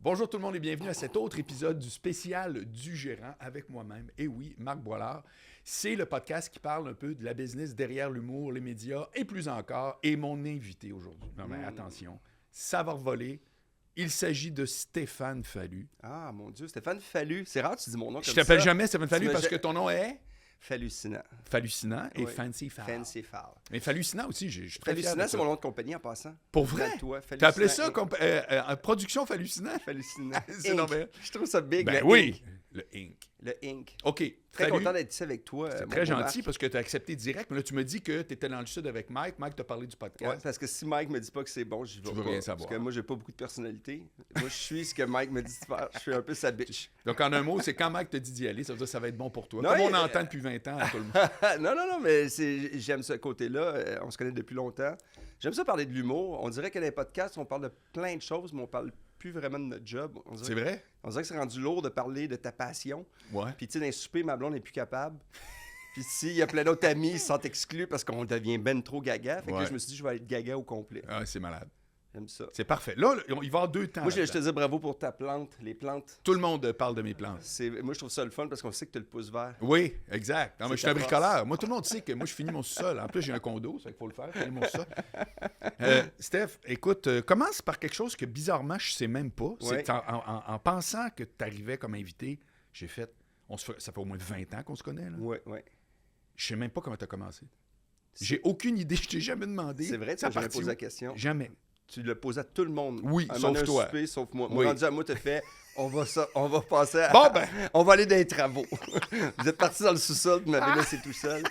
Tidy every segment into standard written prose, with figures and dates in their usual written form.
Bonjour tout le monde et bienvenue à cet autre épisode du spécial du gérant avec moi-même. Et oui, Marc Boilard. C'est le podcast qui parle un peu de la business derrière l'humour, les médias et plus encore. Et mon invité aujourd'hui, non mais attention, ça va voler. Il s'agit de Stéphane Fallu. Ah, mon Dieu, Stéphane Fallu. C'est rare que tu dis mon nom comme ça. Je t'appelle jamais Stéphane Fallu parce que ton nom est... Fallucinant. Fallucinant et Oui. Fancy Fall. Fancy Fall. Mais Fallucinant aussi, je suis très fier de Fallucinant, ça. c'est mon nom de compagnie en passant. Pour vrai? Toi, T'as appelé ça Fallucinant. production Fallucinant? Fallucinant. C'est Inc. normal. Je trouve ça big. Ben le oui, Inc. le Inc. Le Inc. OK. Très Fallu. content d'être ici avec toi. C'est mon très beau gentil Marc. parce que tu as accepté direct. Mais là, tu me dis que tu étais dans le sud avec Mike. Mike t'a parlé du podcast. Ouais, parce que si Mike me dit pas que c'est bon, j'y vais Tu pas. veux rien savoir. Parce que moi, j'ai pas beaucoup de personnalité. Moi, je suis ce que Mike me dit de faire. Je suis un peu sa bitch. Donc, en un mot, c'est quand Mike te dit d'y aller, ça veut dire que ça va être bon pour toi. Non, Comme on il- entend depuis 20 ans à tout le monde. non, mais j'aime ce côté-là. On se connaît depuis longtemps. J'aime ça parler de l'humour. On dirait que dans les podcasts, on parle de plein de choses, mais on parle plus vraiment de notre job. C'est vrai? On dirait que c'est rendu lourd de parler de ta passion. Ouais. Puis, tu sais, dans les soupers, ma blonde n'est plus capable. Puis, s'il y a plein d'autres amis, ils se sentent exclus parce qu'on devient ben trop gaga. Fait que là, Ouais. je me suis dit, je vais être gaga au complet. Ah, c'est malade. J'aime ça. C'est parfait. Là, il va y avoir 2 temps. Moi, je te là-dedans. dis bravo pour ta plante. Les plantes, Tout le monde parle de mes plantes. moi, je trouve ça le fun parce qu'on sait que tu as le pouce vert. Oui, exact. Non, mais je suis un ta force. bricoleur. Moi, tout le monde sait que moi, je finis mon sous-sol. En plus, j'ai un condo, ça qu'il faut le faire, finir mon sous-sol. Steph, écoute, commence par quelque chose que bizarrement, je sais même pas. Ouais. C'est en pensant que tu arrivais comme invité, j'ai fait. Ça fait au moins 20 ans qu'on se connaît. Là. Ouais. Je sais même pas comment tu as commencé. J'ai aucune idée, je t'ai jamais demandé. C'est vrai, tu Ça m'as jamais partit posé où? la question. Jamais. Tu l'as posé à tout le monde. Oui, À un sauf moment donné, un toi. souper, sauf moi. Oui. Moi, rendu à moi, t'as fait, on va passer à... Bon, ben. On va aller dans les travaux. Vous êtes partis dans le sous-sol, vous m'avez laissé tout seul.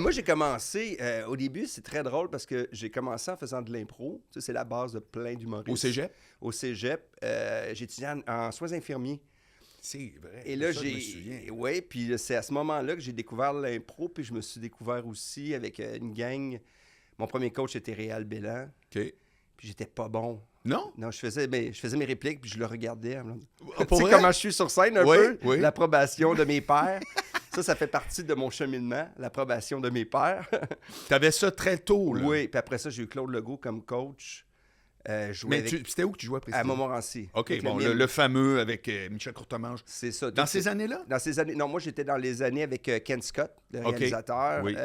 Moi, j'ai commencé, au début, c'est très drôle parce que j'ai commencé en faisant de l'impro. Tu sais, c'est la base de plein d'humoristes. Au cégep? Au cégep. J'ai étudié en soins infirmiers. C'est vrai. Et là, Ça, je me souviens. Oui, puis c'est à ce moment-là que j'ai découvert l'impro, puis je me suis découvert aussi avec une gang. Mon premier coach était Réal Bélan, OK. puis j'étais pas bon. Non? Non, je faisais mes répliques, puis je le regardais. Ah, Tu sais vrai? comment je suis sur scène un Oui, peu? oui. L'approbation de mes pairs. Ça fait partie de mon cheminement, l'approbation de mes pairs. T'avais ça très tôt, là. Oui, puis après ça, j'ai eu Claude Legault comme coach. Je jouais Mais avec... c'était où que tu jouais à précisément? Montmorency. OK, Avec bon, mime. le fameux avec Michel Courtemanche. C'est ça. Dans Toutes ces années-là? Dans ces années... Non, moi, j'étais dans les années avec Ken Scott, le OK. réalisateur. Oui.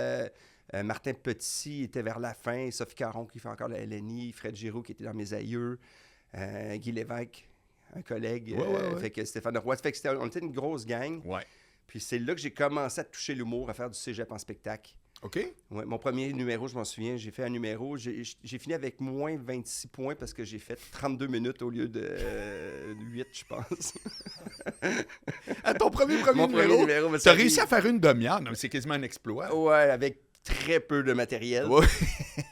Martin Petit était vers la fin. Sophie Caron qui fait encore la LNI. Fred Giroux qui était dans Mes aïeux. Guy Lévesque, un collègue. Ouais. Fait que Stéphane Roy. Fait que on était une grosse gang. Ouais. Puis c'est là que j'ai commencé à toucher l'humour, à faire du cégep en spectacle. OK? Ouais, mon premier numéro, je m'en souviens, j'ai fait un numéro. J'ai fini avec moins 26 points parce que j'ai fait 32 minutes au lieu de 8, je pense. À ton premier Mon premier numéro, mais t'as ça réussi rit. à faire une demi-heure. Non, mais c'est quasiment un exploit. Ouais, avec très peu de matériel. Ouais.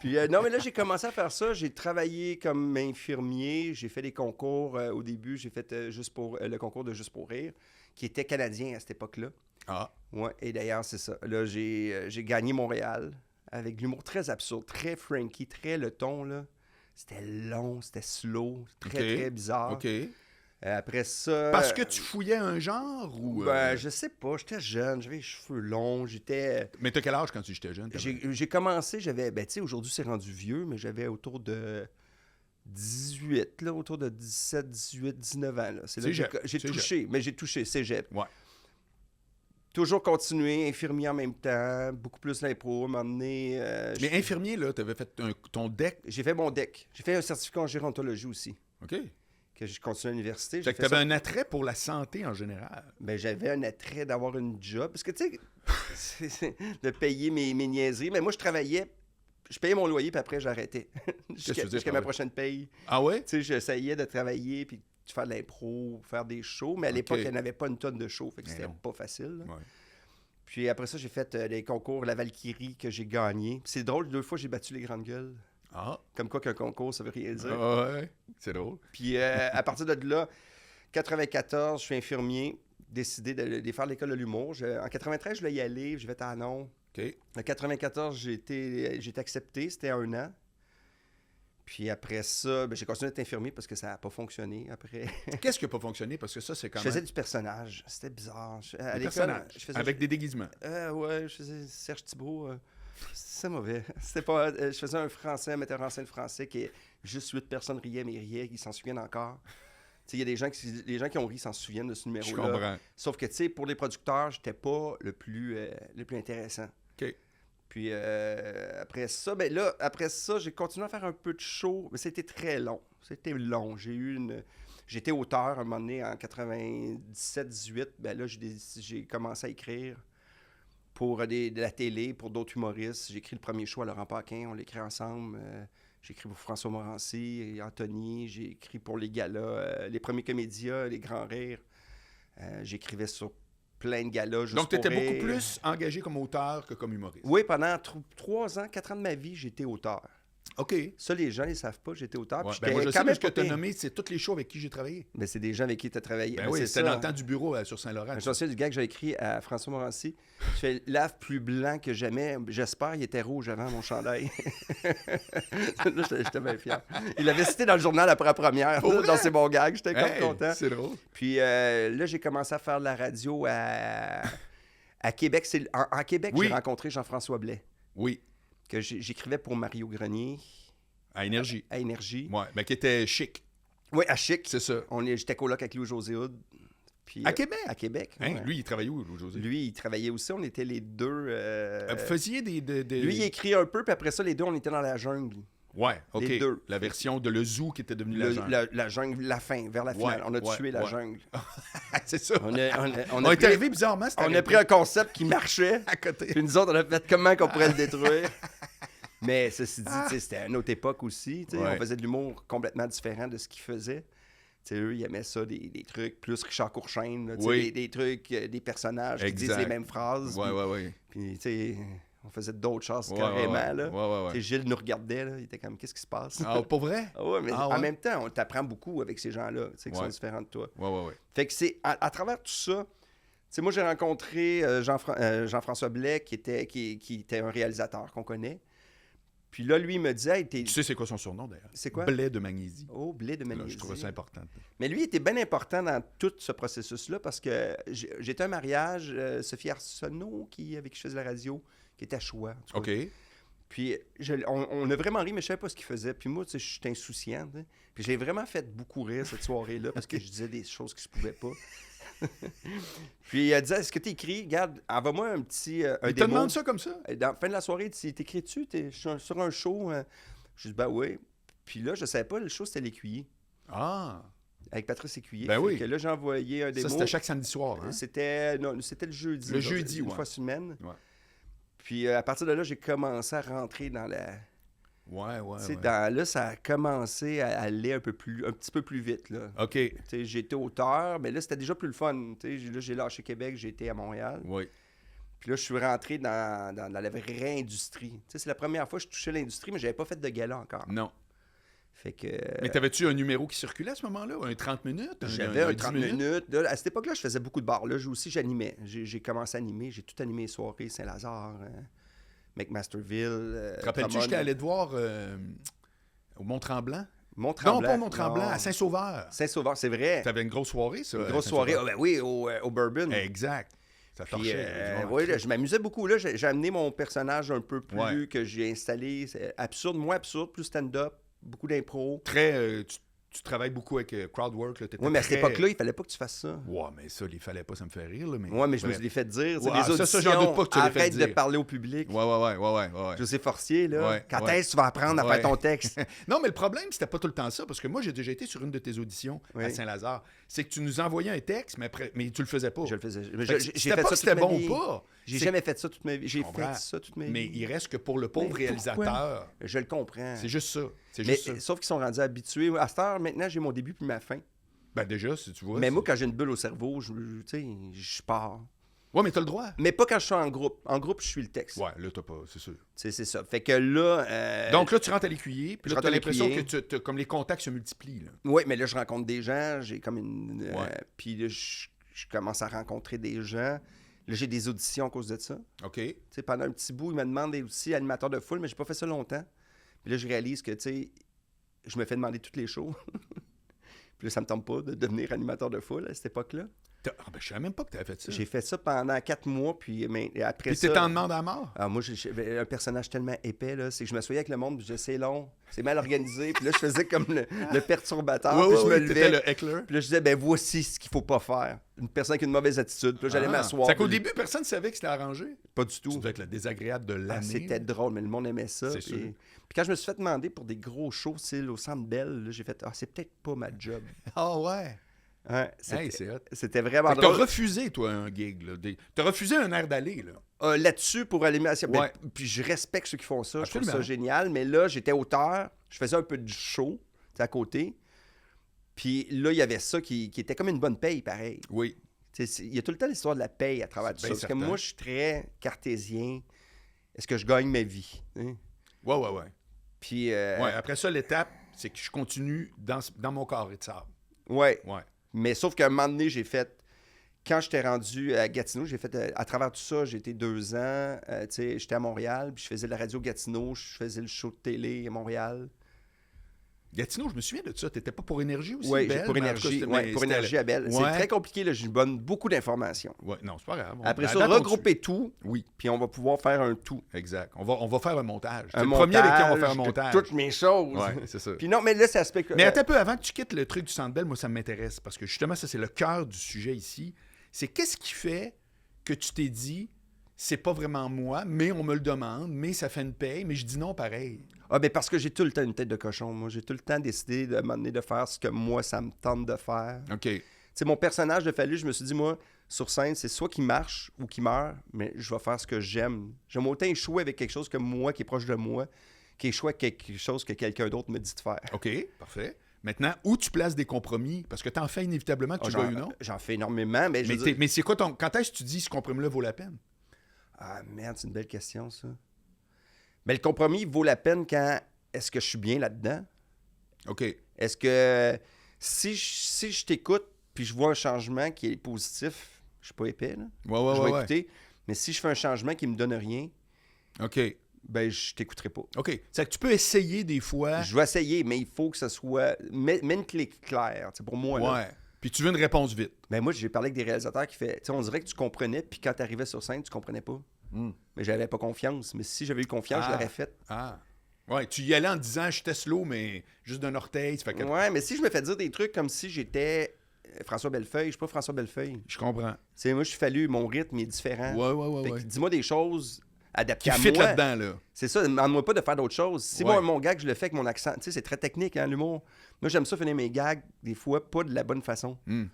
Puis non, mais là, j'ai commencé à faire ça. J'ai travaillé comme infirmier. J'ai fait des concours. Au début, j'ai fait le concours de Juste pour rire, qui était canadien à cette époque-là. Ah, Ouais, et d'ailleurs, c'est ça. Là, j'ai gagné Montréal avec de l'humour très absurde, très Frankie, très le ton, là. C'était long, c'était slow, très, très bizarre. OK. Après ça... Parce que tu fouillais un genre ou... je sais pas, j'étais jeune, j'avais les cheveux longs, j'étais... Mais t'as quel âge quand tu étais jeune? J'ai commencé, j'avais... Ben, tu sais, aujourd'hui, c'est rendu vieux, mais j'avais autour de 18, là, autour de 17, 18, 19 ans, là. C'est là que Cégep, j'ai cégep. touché, mais j'ai touché, cégep. Ouais. Toujours continué, infirmier en même temps, beaucoup plus l'impro, m'emmener... Mais infirmier, là, t'avais fait ton deck. J'ai fait mon DEC. J'ai fait un certificat en gérontologie aussi, OK. que j'ai continué à l'université. Fait que t'avais un attrait pour la santé en général. Ben, j'avais un attrait d'avoir une job. Parce que, tu sais, de payer mes niaiseries. Mais moi, je travaillais, je payais mon loyer, puis après, j'arrêtais. que tu faisais Jusqu'à par ma là? prochaine paye. Ah ouais? Tu sais, j'essayais de travailler, puis de faire de l'impro, faire des shows. Mais à l'époque, il n'y en avait pas une tonne de shows. Fait que Mais c'était non. pas facile. là. Ouais. Puis après ça, j'ai fait les concours La Valkyrie que j'ai gagné. Puis c'est drôle, 2 fois, j'ai battu les grandes gueules. Ah, Comme quoi qu'un concours, ça veut rien dire. ouais. C'est drôle. Puis à partir de là, 94, je suis infirmier, décidé de faire l'école de l'humour. En 93, je voulais y aller, je vais à non. OK. En 94, j'ai été accepté, c'était 1 an. Puis après ça, ben, j'ai continué d'être infirmier parce que ça n'a pas fonctionné après. Qu'est-ce qui n'a pas fonctionné? Parce que ça, c'est quand Je même... faisais du personnage. C'était bizarre. À Des l'école, personnages, je faisais... avec des déguisements. Ouais, je faisais Serge Thibault. C'est mauvais. C'était pas... je faisais un Français, un metteur en scène français qui est juste 8 personnes riaient, mais riaient, qui s'en souviennent encore. Il y a les gens qui ont ri s'en souviennent de ce Je numéro-là. comprends. Sauf que, tu sais, pour les producteurs, j'étais pas le plus intéressant. OK. Puis après ça, après ça, j'ai continué à faire un peu de show, mais c'était très long. C'était long. J'étais auteur un moment donné en 97-18. Ben là, j'ai commencé à écrire pour de la télé, pour d'autres humoristes. J'ai écrit le premier show à Laurent Paquin, on l'écrit ensemble. J'ai écrit pour François Morancy et Anthony. J'ai écrit pour les galas, les premiers comédias, les grands rires. J'écrivais sur plein de galas juste Donc, tu étais pour rire. beaucoup plus engagé comme auteur que comme humoriste. Oui, pendant 3 ans, 4 ans de ma vie, j'étais auteur. OK. Ça, les gens ne le savent pas, j'étais auteur. Ouais, Puis ben moi, je j'étais sais, quand même ce que tu as pas nommé, c'est tous les shows avec qui j'ai travaillé. Mais c'est des gens avec qui tu as travaillé. Ben Mais oui, c'est c'était ça. dans le temps du bureau sur Saint-Laurent. Je me souviens du gars que j'ai écrit à François Morancy. Je fais lave plus blanc que jamais. J'espère qu'il était rouge avant mon chandail. Là, j'étais bien fier. Il l'avait cité dans le journal après la première, Pour là, vrai? dans ses bons gags. J'étais Hey, comme content. c'est drôle. Puis là, j'ai commencé à faire de la radio à Québec. En Québec, Oui. j'ai rencontré Jean-François Blais, Oui, que j'écrivais pour Mario Grenier à Énergie. à Énergie. Ouais, mais qui était chic, Oui, à Chic. c'est ça. J'étais coloc avec Louis-José Hood. Puis, À Québec? À Québec. Hein, ouais. lui, il travaillait où, Louis-José? Lui, il travaillait aussi. On était les deux. Vous faisiez des... Lui, il écrit un peu, puis après ça, les deux, on était dans la jungle. Ouais, OK. les deux. La version de Le Zoo qui était devenue la jungle. La jungle, la fin, vers la finale. Ouais, On a ouais, tué la ouais. jungle. C'est ça. On a On est pris- arrivé bizarrement, c'était on a pris un concept qui marchait, à côté. puis nous autres, on a fait comment qu'on pourrait le détruire. Mais ceci dit, tu sais, c'était une autre époque aussi. Tu sais, Ouais. On faisait de l'humour complètement différent de ce qu'ils faisaient. Tu sais, eux, ils aimaient ça, des trucs plus Richard Courchaine, là, tu sais, Oui. des trucs, des personnages qui Exact. disent les mêmes phrases. Ouais, ouais, ouais. Puis, tu sais, on faisait d'autres choses Ouais, carrément. ouais, Là. ouais, ouais, ouais. Tu sais, Gilles nous regardait, là, il était comme, qu'est-ce qui se passe? Ah, pour vrai? Ah ouais, mais Ah en ouais? même temps, on t'apprend beaucoup avec ces gens-là, tu sais, qui Ouais. sont différents de toi. Ouais, ouais, ouais. Fait que c'est à travers tout ça, tu sais, moi j'ai rencontré Jean-François Blais, qui était un réalisateur qu'on connaît. Puis là, lui, il me disait, hey, Tu sais c'est quoi son surnom, d'ailleurs? C'est quoi? Blais de Magnésie. Oh, Blais de Là, Magnésie. je trouvais ça important. Mais lui, il était bien important dans tout ce processus-là parce que j'étais à un mariage, Sophie Arsenault, avec qui je faisais la radio, qui était à Choix. en tout cas. OK. Puis on a vraiment ri, mais je savais pas ce qu'il faisait. Puis moi, tu sais, je suis insouciant. Tu sais. Puis j'ai vraiment fait beaucoup rire cette soirée-là parce que je disais des choses qui se pouvaient pas. Puis elle disait, est-ce que tu écris? Regarde, envoie-moi un petit un Il te démo. demande ça comme ça? Dans la fin de la soirée, t'écris-tu? T'es sur un show? Je dis, ben oui. Puis là, je savais pas, le show, c'était l'Écuyer. Ah! Avec Patrice Écuyer. Ben Fait oui. que là, j'ai envoyé un démo. Ça, c'était chaque samedi soir, hein? C'était le jeudi. Le là, jeudi, une ouais. fois semaine. Ouais. Puis à partir de là, j'ai commencé à rentrer dans la... Ouais, ouais, Tu sais, ouais. là, ça a commencé à aller un petit peu plus vite, là. OK. Tu sais, j'étais auteur, mais là, c'était déjà plus le fun. Tu sais, là, j'ai lâché Québec, j'ai été à Montréal. Oui. Puis là, je suis rentré dans la vraie industrie. Tu sais, c'est la première fois que je touchais l'industrie, mais j'avais pas fait de gala encore. Non. Fait que... Mais t'avais-tu un numéro qui circulait à ce moment-là? Un 30 minutes? J'avais un 10 30 minutes. Là, à cette époque-là, je faisais beaucoup de bars. Là, j'animais. J'ai commencé à animer. J'ai tout animé les soirées, Saint-Lazare, McMasterville. Te rappelles-tu, Drummond. j'étais allé te voir au Mont-Tremblant? Mont-Tremblant. Non, pas au Mont-Tremblant, Non. à Saint-Sauveur. Saint-Sauveur, c'est vrai. T'avais une grosse soirée, ça. Une à grosse soirée. Saint-Sauveur. Ah, ben oui, au Bourbon. Exact. Ça Puis, torchait. oui, là, je m'amusais beaucoup. Là, j'ai amené mon personnage un peu plus Ouais. que j'ai installé. C'est absurde, moins absurde, plus stand-up, beaucoup d'impro. Très... tu travailles beaucoup avec Crowdwork. Là, Oui, mais à cette époque-là, il fallait pas que tu fasses ça. Ouais, mais ça, il fallait pas, ça me fait rire. Là, mais... Oui, mais je me Bref. l'ai fait dire. Ouais, les ça, auditions, j'en doute pas que tu l'aies fait arrête de dire. parler au public. Ouais. José Forcier, là. Ouais, Quand ouais. est-ce que tu vas apprendre à Ouais. faire ton texte? Non, mais le problème, c'était pas tout le temps ça, parce que moi, j'ai déjà été sur une de tes auditions Oui. à Saint-Lazare. C'est que tu nous envoyais un texte, mais tu le faisais pas. Je le faisais. Fait que J'ai c'était fait pas ça que c'était toute ma bon vie. ou pas. J'ai C'est- jamais fait ça toute ma vie. J'ai comprends. fait ça toute ma vie. Mais il reste que pour le pauvre Mais réalisateur, Je le comprends. c'est juste ça. C'est Mais, juste ça. sauf qu'ils sont rendus habitués. À cette heure, maintenant, j'ai mon début puis ma fin. Ben déjà, si tu vois. Mais c'est- moi, quand j'ai une bulle au cerveau, tu sais, je pars. Ouais, mais t'as le droit. Mais pas quand je suis en groupe. En groupe, je suis le texte. Ouais, là, t'as pas, c'est sûr. Tu sais, c'est ça. Fait que là... Donc là, tu rentres à l'écuyer, puis je là, rentre t'as à l'impression que l'écuyer. comme les contacts se multiplient. Là. Oui, mais là, je rencontre des gens. J'ai comme une... Ouais. Puis là, je commence à rencontrer des gens. Là, j'ai des auditions à cause de ça. OK? Tu sais, pendant un petit bout, ils me demandent aussi animateur de foule, mais j'ai pas fait ça longtemps. Puis là, je réalise que, tu sais, je me fais demander toutes les shows. Puis là, ça me tente pas de devenir animateur de foule à cette époque-là. Je savais même pas que tu avais fait ça. J'ai fait ça pendant 4 mois, puis après Puis ça... t'étais en demande à mort? Moi, j'avais un personnage tellement épais, là, c'est que je m'assoyais avec le monde, puis je disais, c'est long, c'est mal organisé, puis là, je faisais comme le perturbateur, puis je me t'étais levais, le heckler. puis là, je disais, ben voici ce qu'il faut pas faire. Une personne qui a une mauvaise attitude, puis là, j'allais m'asseoir. C'est qu'au début, personne ne savait que c'était arrangé. Pas du tout. Tu devais être le désagréable de l'année. C'était drôle, mais le monde aimait ça. C'est sûr. Puis quand je me suis fait demander pour des gros shows, au Centre Bell, là, j'ai fait, c'est peut-être pas ma job. Ah ouais? Ouais, C'est hot. c'était vraiment Fait que t'as drôle. refusé, toi, un gig. Là. T'as refusé un air d'aller. Là. Là-dessus, pour l'animation, Ouais. puis je respecte ceux qui font ça, Absolument. je trouve ça génial, mais là, j'étais auteur, je faisais un peu de show, à côté, puis là, il y avait ça qui était comme une bonne paye, pareil. Oui. Il y a tout le temps l'histoire de la paye à travers tout ça, bien parce que certain. moi, je suis très cartésien. Est-ce que je gagne ma vie? Hein? Ouais. Puis, Ouais, après ça, l'étape, c'est que je continue dans mon carré de sable. ouais. Ouais. Mais sauf qu'à un moment donné, j'ai fait... Quand j'étais rendu à Gatineau, j'ai fait... à travers tout ça, j'ai été 2 ans. Tu sais, j'étais à Montréal, puis je faisais la radio Gatineau, je faisais le show de télé à Montréal. Gatineau, je me souviens de ça. T'étais pas pour Énergie aussi? Oui, Belle? pour Mais en tout cas, Énergie. c'était- Ouais, mais pour c'était- Énergie à Belle. Ouais. C'est très compliqué, là. Je donne beaucoup d'informations. Ouais, non, c'est pas grave. Après À ça, date, on regrouper tout, Oui, puis on va pouvoir faire un tout. exact. On va faire un montage. C'est Un le premier avec qui on va faire un montage montage. de toutes mes choses. Ouais, c'est ça. Puis non, mais là, c'est aspect... Mais attends un peu, avant que tu quittes le truc du Centre Bell, moi, ça m'intéresse. Parce que justement, ça, c'est le cœur du sujet ici. C'est qu'est-ce qui fait que tu t'es dit, c'est pas vraiment moi, mais on me le demande, mais ça fait une paye, mais je dis non pareil. Ben parce que j'ai tout le temps une tête de cochon. Moi, j'ai tout le temps décidé de m'amener de faire ce que moi, ça me tente de faire. OK. Tu sais, mon personnage de Fallu, je me suis dit, moi, sur scène, c'est soit qu'il marche ou qu'il meurt, mais je vais faire ce que j'aime. J'aime autant échouer avec quelque chose que moi, qui est proche de moi, qu'échouer avec quelque chose que quelqu'un d'autre me dit de faire. OK, parfait. Maintenant, où tu places des compromis? Parce que t'en fais inévitablement que tu veuilles ou non. J'en fais énormément, mais je veux dire... Mais c'est quoi ton... Quand est-ce que tu dis ce compromis-là vaut la peine? Ah, merde, c'est une belle question, ça. Mais le compromis vaut la peine quand... Est-ce que je suis bien là-dedans? OK. Est-ce que si je t'écoute puis je vois un changement qui est positif, je suis pas épais, là. Ouais, Je vais écouter. Mais si je fais un changement qui me donne rien, OK. ben je t'écouterai pas. OK. C'est que tu peux essayer des fois... Je vais essayer, mais il faut que ça soit... Mets une clé claire, c'est pour moi. Là. Ouais. Puis tu veux une réponse vite. Ben moi, j'ai parlé avec des réalisateurs qui fait... Tu sais, on dirait que tu comprenais, puis quand tu arrivais sur scène, tu comprenais pas. Mais j'avais pas confiance. Mais si j'avais eu confiance, je l'aurais fait. Ah. Ouais, tu y allais en disant, j'étais slow, mais juste d'un orteil. Ça fait que... Ouais, mais si je me fais dire des trucs comme si j'étais François Bellefeuille, je suis pas François Bellefeuille. Je comprends. Tu sais, moi, je suis Fallu, mon rythme est différent. Ouais. Fait que dis-moi des choses adaptées Qui à fit moi. là-dedans, là. C'est ça, demande-moi pas de faire d'autres choses. Si Ouais. moi, mon gag, je le fais avec mon accent, tu sais, c'est très technique, hein, l'humour. Moi, j'aime ça finir mes gags, des fois, pas de la bonne façon. Hmm.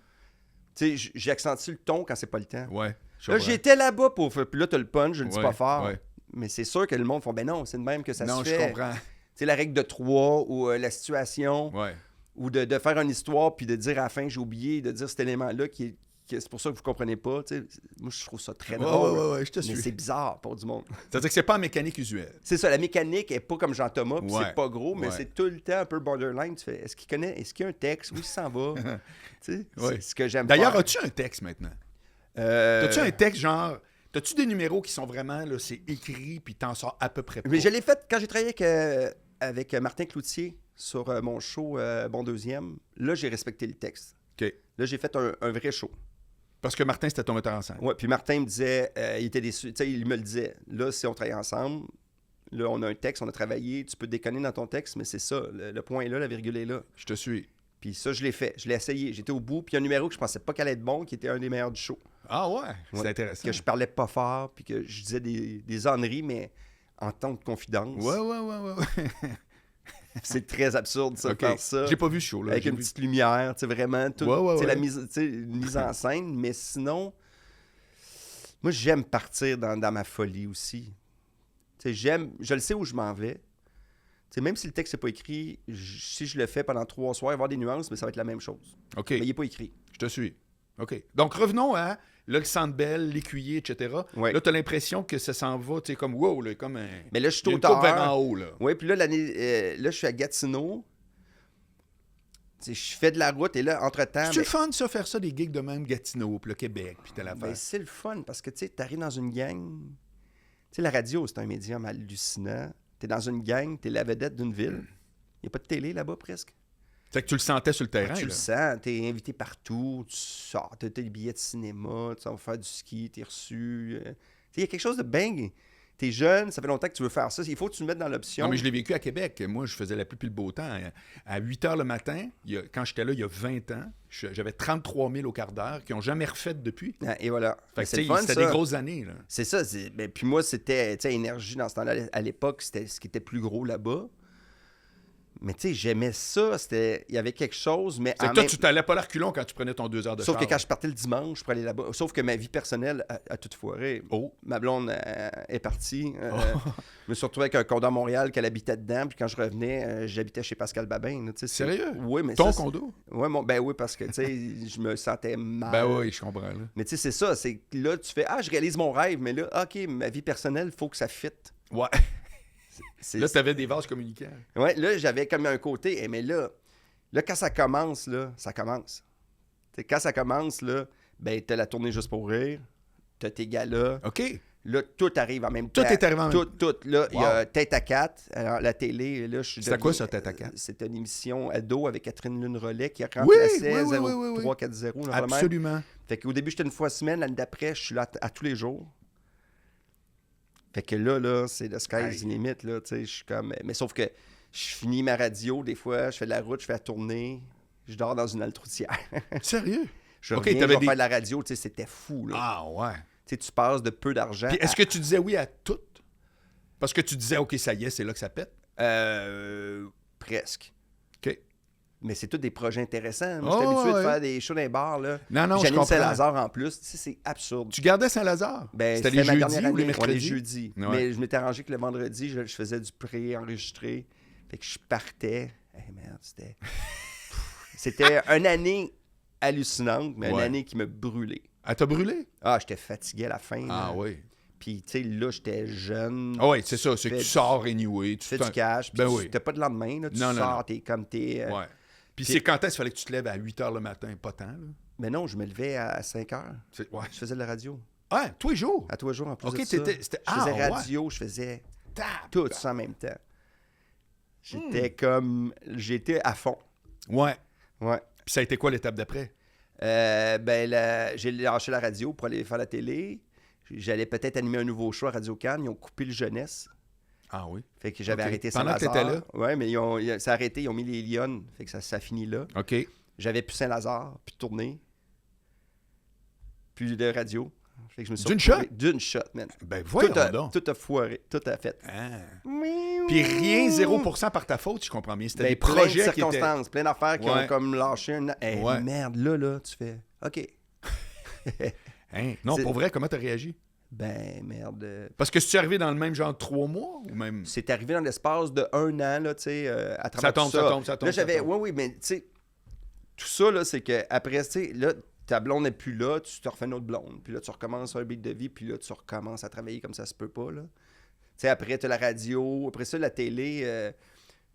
Tu sais, j'accentue le ton quand c'est pas le temps. Ouais. je Là, comprends. j'étais là-bas pour... Puis là, t'as le punch, je le dis Ouais, pas fort. ouais. Mais c'est sûr que le monde font, ben non, c'est de même que ça Non, se je fait. comprends. Tu sais, la règle de 3 ou la situation, Ouais. ou de faire une histoire puis de dire à la fin, j'ai oublié de dire cet élément-là que c'est pour ça que vous comprenez pas. Tu sais, moi, je trouve ça très drôle. Ouais, je te Mais suis. c'est bizarre pour du monde. C'est-à-dire que c'est pas en mécanique usuelle. C'est ça, la mécanique est pas comme Jean-Thomas, puis Ouais. c'est pas gros, mais Ouais. c'est tout le temps un peu borderline. Tu fais, est-ce qu'il y a un texte? Où il s'en va? Tu sais, Ouais. c'est ce que j'aime D'ailleurs, faire. as-tu un texte maintenant? Euh, As-tu un texte genre... T'as-tu des numéros qui sont vraiment, là, c'est écrit, puis t'en sors à peu près pas? Mais je l'ai fait quand j'ai travaillé avec Martin Cloutier sur mon show Bon Deuxième. Là, j'ai respecté le texte. OK. Là, j'ai fait un vrai show. Parce que Martin, c'était ton metteur en scène. Ouais, puis Martin me disait, il était déçu. Tu sais, il me le disait. Là, si on travaille ensemble, là, on a un texte, on a travaillé, tu peux déconner dans ton texte, mais c'est ça. Le point est là, la virgule est là. Je te suis. Puis ça, je l'ai fait. Je l'ai essayé. J'étais au bout. Puis il y a un numéro que je pensais pas qu'elle allait être bon, qui était un des meilleurs du show. Ah ouais? C'est Ouais. intéressant. Que je parlais pas fort, puis que je disais des âneries, mais en ton de confidence. Ouais. C'est très absurde, ça, de OK. faire ça. J'ai pas vu ce show, là. Avec J'ai une vu- petite lumière, tu sais, vraiment. Tout, Ouais. tu sais, la mise, tu sais, une mise en scène. Mais sinon, moi, j'aime partir dans ma folie aussi. Tu sais, je le sais où je m'en vais. Tu sais, même si le texte n'est pas écrit, si je le fais pendant 3 soirs, il va y avoir des nuances, mais ça va être la même chose. OK. Mais il n'est pas écrit. Je te suis. OK. Donc, revenons à le Centre Bell, l'écuyer, etc. Ouais. Là, tu as l'impression que ça s'en va, tu sais, comme wow, là, comme un. Mais là, je suis Il y a une coupe auteur. vers en haut, là. Oui, puis là, là, je suis à Gatineau. Tu sais, je fais de la route et là, entre-temps... C'est-tu le fun, ça, faire ça, des gigs de même, Gatineau, puis le Québec, puis telle affaire? Ben, c'est le fun parce que tu sais, t'arrives dans une gang. Tu sais, la radio, c'est un médium hallucinant. T'es dans une gang, t'es la vedette d'une ville. Il n'y a pas de télé là-bas presque. C'est que tu le sentais sur le terrain. Tu le là. sens, t'es invité partout, tu sors, t'as des billets de cinéma, tu vas faire du ski, t'es reçu. Il y a quelque chose de bang. T'es jeune, ça fait longtemps que tu veux faire ça. Il faut que tu le mettes dans l'option. Non, mais je l'ai vécu à Québec. Moi, je faisais la pluie puis le beau temps. À 8 h le matin, quand j'étais là, il y a 20 ans, j'avais 33 000 au quart d'heure qui n'ont jamais refait depuis. Ah, et voilà. Fait que, C'est le fun, c'était ça. des grosses années. Là. C'est ça. Puis moi, c'était Énergie dans ce temps-là. À l'époque, c'était ce qui était plus gros là-bas. Mais tu sais, j'aimais ça. Il y avait quelque chose, mais C'est que toi, tu t'allais pas la reculons quand tu prenais ton 2 heures de Sauf que char. quand je partais le dimanche pour aller là-bas, sauf que ma vie personnelle a tout foiré. Oh. Ma blonde est partie. Je me suis retrouvé avec un condo à Montréal qu'elle habitait dedans. Puis quand je revenais, j'habitais chez Pascal Babin. Là, Sérieux? Oui, mais Ton ça, condo? Ouais, ben oui, parce que tu sais, je me sentais mal. Ben oui, je comprends. Là, Mais tu sais, c'est ça. C'est que là, tu fais je réalise mon rêve, mais là, OK, ma vie personnelle, il faut que ça fitte. ouais. C'est- Là, tu avais des vases communicants. Ouais, là, j'avais comme un côté. Mais là, quand ça commence, là, ça commence. T'sais, quand ça commence, là, ben, t'as la tournée Juste pour rire, t'as tes galas. OK. Là, tout arrive en même temps. Tout est arrivé en même temps. Tout. Là, il y a Wow. Tête à 4. Alors, la télé, là, je suis C'était quoi ça, Tête à 4? C'était une émission ado avec Catherine Lune-Rollet qui Oui, remplaçait oui, oui, oui, oui. 0340. Absolument. Fait qu'au début, j'étais une fois semaine. L'année d'après, je suis là à tous les jours. Fait que là, c'est le sky's the limit, là, tu sais, je suis comme... Mais sauf que je finis ma radio, des fois, je fais de la route, je fais la tournée, je dors dans une halte routière. Sérieux? Je Ok, reviens, je t'avais vais faire de la radio, tu sais, c'était fou, là. Ah, ouais. Tu sais, tu passes de peu d'argent Puis est-ce que tu disais oui à tout? Parce que tu disais, OK, ça y est, c'est là que ça pète. Presque. OK. Mais c'est tous des projets intéressants. Moi, j'étais habitué de faire des shows dans les bars, là. Non, je J'anime comprends. Saint-Lazare en plus. Tu sais, c'est absurde. Tu gardais Saint-Lazare? Ben, C'était les ma jeudis dernière ou les année, les mercredis? jeudis. Ouais. Mais je m'étais arrangé que le vendredi, je faisais du pré-enregistré. Fait que je partais. Merde, c'était... C'était une année hallucinante, mais une Ouais. année qui me brûlait. Elle t'a brûlé? J'étais fatigué à la fin. Ah là. oui. Puis, tu sais, là, j'étais jeune. Ah oui, c'est ça. C'est que Fais tu du- sors anyway. Tu fais du cash. Puis Ben tu oui. t'as pas de lendemain. Là, tu Non, non, sors, non. t'es comme t'es... Ouais. Puis Puis- c'est quand est-ce qu'il fallait que tu te lèves à 8 h le matin? Pas tant, là. Mais non, je me levais à 5 heures. Ouais. Je faisais de la radio. Ah, tous les jours? À tous les jours, en plus OK, de ça. c'était... Je faisais ouais. radio, je faisais Tab- tout ça en même temps. J'étais comme... J'étais à fond. Ouais. Ouais. Puis ça a été quoi l'étape d'après? J'ai lâché la radio pour aller faire la télé. J'allais peut-être animer un nouveau show à Radio-Can. Ils ont coupé le jeunesse. Ah oui. Fait que j'avais Ok. arrêté Pendant que Saint-Lazare. t'étais là? Ouais, mais ça a arrêté. Ils ont mis les Lyonnes. Fait que ça finit là. OK. J'avais plus Saint-Lazare, plus de tournée, plus de radio. Fait que je me suis D'une retrouvé- shot? D'une shot, man. Ben voyons donc. Tout a foiré. Tout a fait. Ah. Puis rien, 0% par ta faute, je comprends bien. C'était Ben, des plein de projets qui étaient... circonstances, plein d'affaires qui Ouais. ont comme lâché un... Ouais. Merde, là, tu fais... OK. Hein? Non, C'est- pour vrai, comment t'as réagi? Ben, merde. Parce que si tu es arrivé dans le même genre de 3 mois ou même... C'est arrivé dans l'espace de 1 an, là, tu sais, à travers Ça tombe, tout ça tombe, ça tombe. Là, j'avais... ça tombe. Oui, mais tu sais, tout ça, là, c'est que après, tu sais, là, ta blonde n'est plus là, tu te refais une autre blonde. Puis là, tu recommences un beat de vie, puis là, tu recommences à travailler comme ça se peut pas, là. Tu sais, après, tu as la radio, après ça, la télé...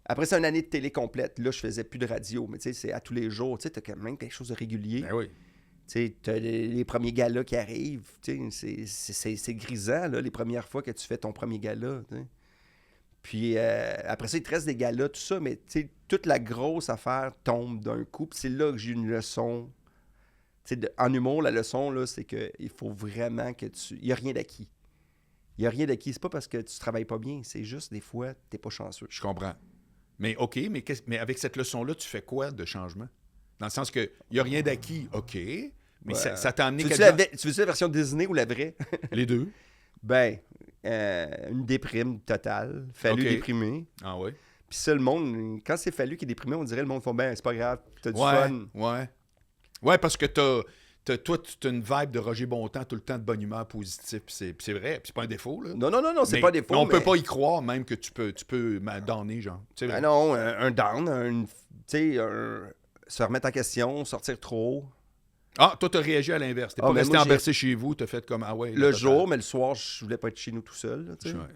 Après ça, une année de télé complète. Là, je faisais plus de radio, mais tu sais, c'est à tous les jours. Tu sais, t'as quand même quelque chose de régulier. Ben oui. Tu sais, t'as les premiers galas qui arrivent. Tu sais, c'est grisant, là, les premières fois que tu fais ton premier gala. Tu sais. Puis après ça, il te reste des galas, tout ça, mais tu sais, toute la grosse affaire tombe d'un coup. Puis c'est là que j'ai une leçon. Tu sais, en humour, la leçon, là, c'est qu'il faut vraiment que tu... Il n'y a rien d'acquis. Il n'y a rien d'acquis. C'est pas parce que tu travailles pas bien. C'est juste, des fois, t'es pas chanceux. Je comprends. Mais OK, mais avec cette leçon-là, tu fais quoi de changement? Dans le sens que il n'y a rien d'acquis, OK, mais Ouais. ça t'a amené Tu veux-tu quelque tu veux-tu la version Disney ou la vraie? Les deux. Ben, une déprime totale. Fallu Ok. déprimer. Ah oui. Puis ça, le monde, quand c'est Fallu qui est déprimé, on dirait le monde fait ben, c'est pas grave, t'as du Ouais, fun. ouais. Ouais, parce que toi, tu as une vibe de Roger Bontemps tout le temps de bonne humeur, positif, puis c'est vrai, puis c'est pas un défaut, là. Non, c'est Mais pas défaut. on mais... peut pas y croire même que tu peux donner, genre. C'est vrai. Ah non, un down, tu sais, se remettre en question, sortir trop haut. Ah, toi, t'as réagi à l'inverse. T'es pas mais resté moi, embercé chez vous, t'as fait comme, ah ouais. Le jour, mais le soir, je voulais pas être chez nous tout seul. Là, tu sais. Ouais. Tu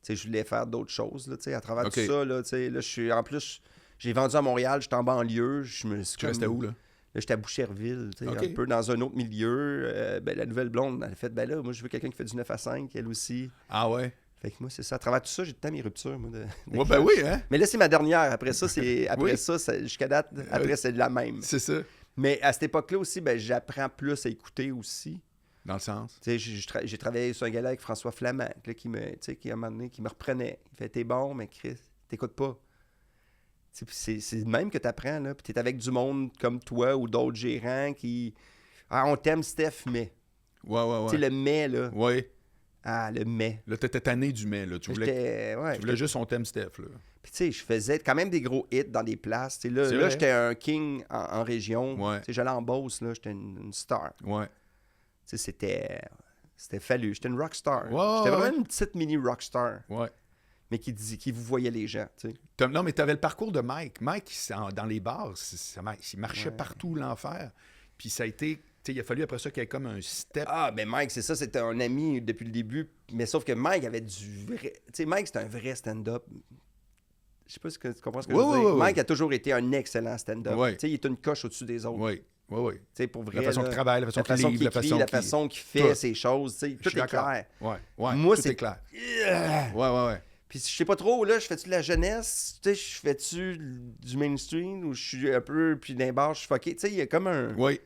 sais, je voulais faire d'autres choses là, tu sais, à travers Ok. tout ça. Là, tu sais, là, en plus, j'ai vendu à Montréal, j'étais en banlieue. Je me suis Tu restais où, là? Là, j'étais à Boucherville, tu sais, Ok. un peu dans un autre milieu. Ben, la nouvelle blonde, elle a fait, ben là, moi, je veux quelqu'un qui fait du 9 à 5, elle aussi. Ah ouais. Fait que moi, c'est ça. À travers tout ça, j'ai tout le temps mes ruptures, moi. Ouais, ben oui, hein? Mais là, c'est ma dernière. Après ça, Oui. jusqu'à date, après, c'est la même. C'est ça. Mais à cette époque-là aussi, ben, j'apprends plus à écouter aussi. Dans le sens. Tu sais, j'ai travaillé sur un gars avec François Flamand, là, qui, à un moment donné, qui me reprenait. Il fait, t'es bon, mais Chris, t'écoutes pas. C'est le même que t'apprends, là. Puis t'es avec du monde comme toi ou d'autres gérants qui... Ah, on t'aime, Steph, mais... Ouais. Tu sais, le mais, là. Ouais. Ah, le mais. Là, t'étais tanné du mais, là. Tu voulais juste son thème Steph, là. Puis tu sais, je faisais quand même des gros hits dans des places. Tu sais, là j'étais un king en région. Ouais. Tu sais, j'allais en Beauce, là, j'étais une star. Ouais. Tu sais, c'était fallu. J'étais une rockstar. Ouais, J'étais ouais. vraiment une petite mini rockstar. Ouais. Mais qui vous voyait les gens, tu sais. Non, mais t'avais le parcours de Mike. Mike, dans les bars, il marchait Ouais. partout, l'enfer. Puis ça a été... Tu sais, il a fallu après ça qu'il y ait comme un step. Ah, ben Mike, c'est ça, c'était un ami depuis le début. Mais sauf que Mike avait du vrai... Tu sais, Mike, c'était un vrai stand-up. Je sais pas si tu comprends ce que je veux dire. Mike a toujours été un excellent stand-up. Ouais. Tu sais, il est une coche au-dessus des autres. Oui. Tu sais, pour vrai, La façon là, qu'il travaille, la façon qu'il livre, la façon qu'il fait Tout. ses choses, tu sais, Je suis tout est d'accord. clair. Ouais. Moi, tout c'est est clair. Yeah! Ouais. Puis je sais pas trop, là, je fais-tu de la jeunesse, tu sais, je fais-tu du mainstream ou je suis un peu, puis d'un bar, je suis fucké. Tu sais, il y a comme Oui.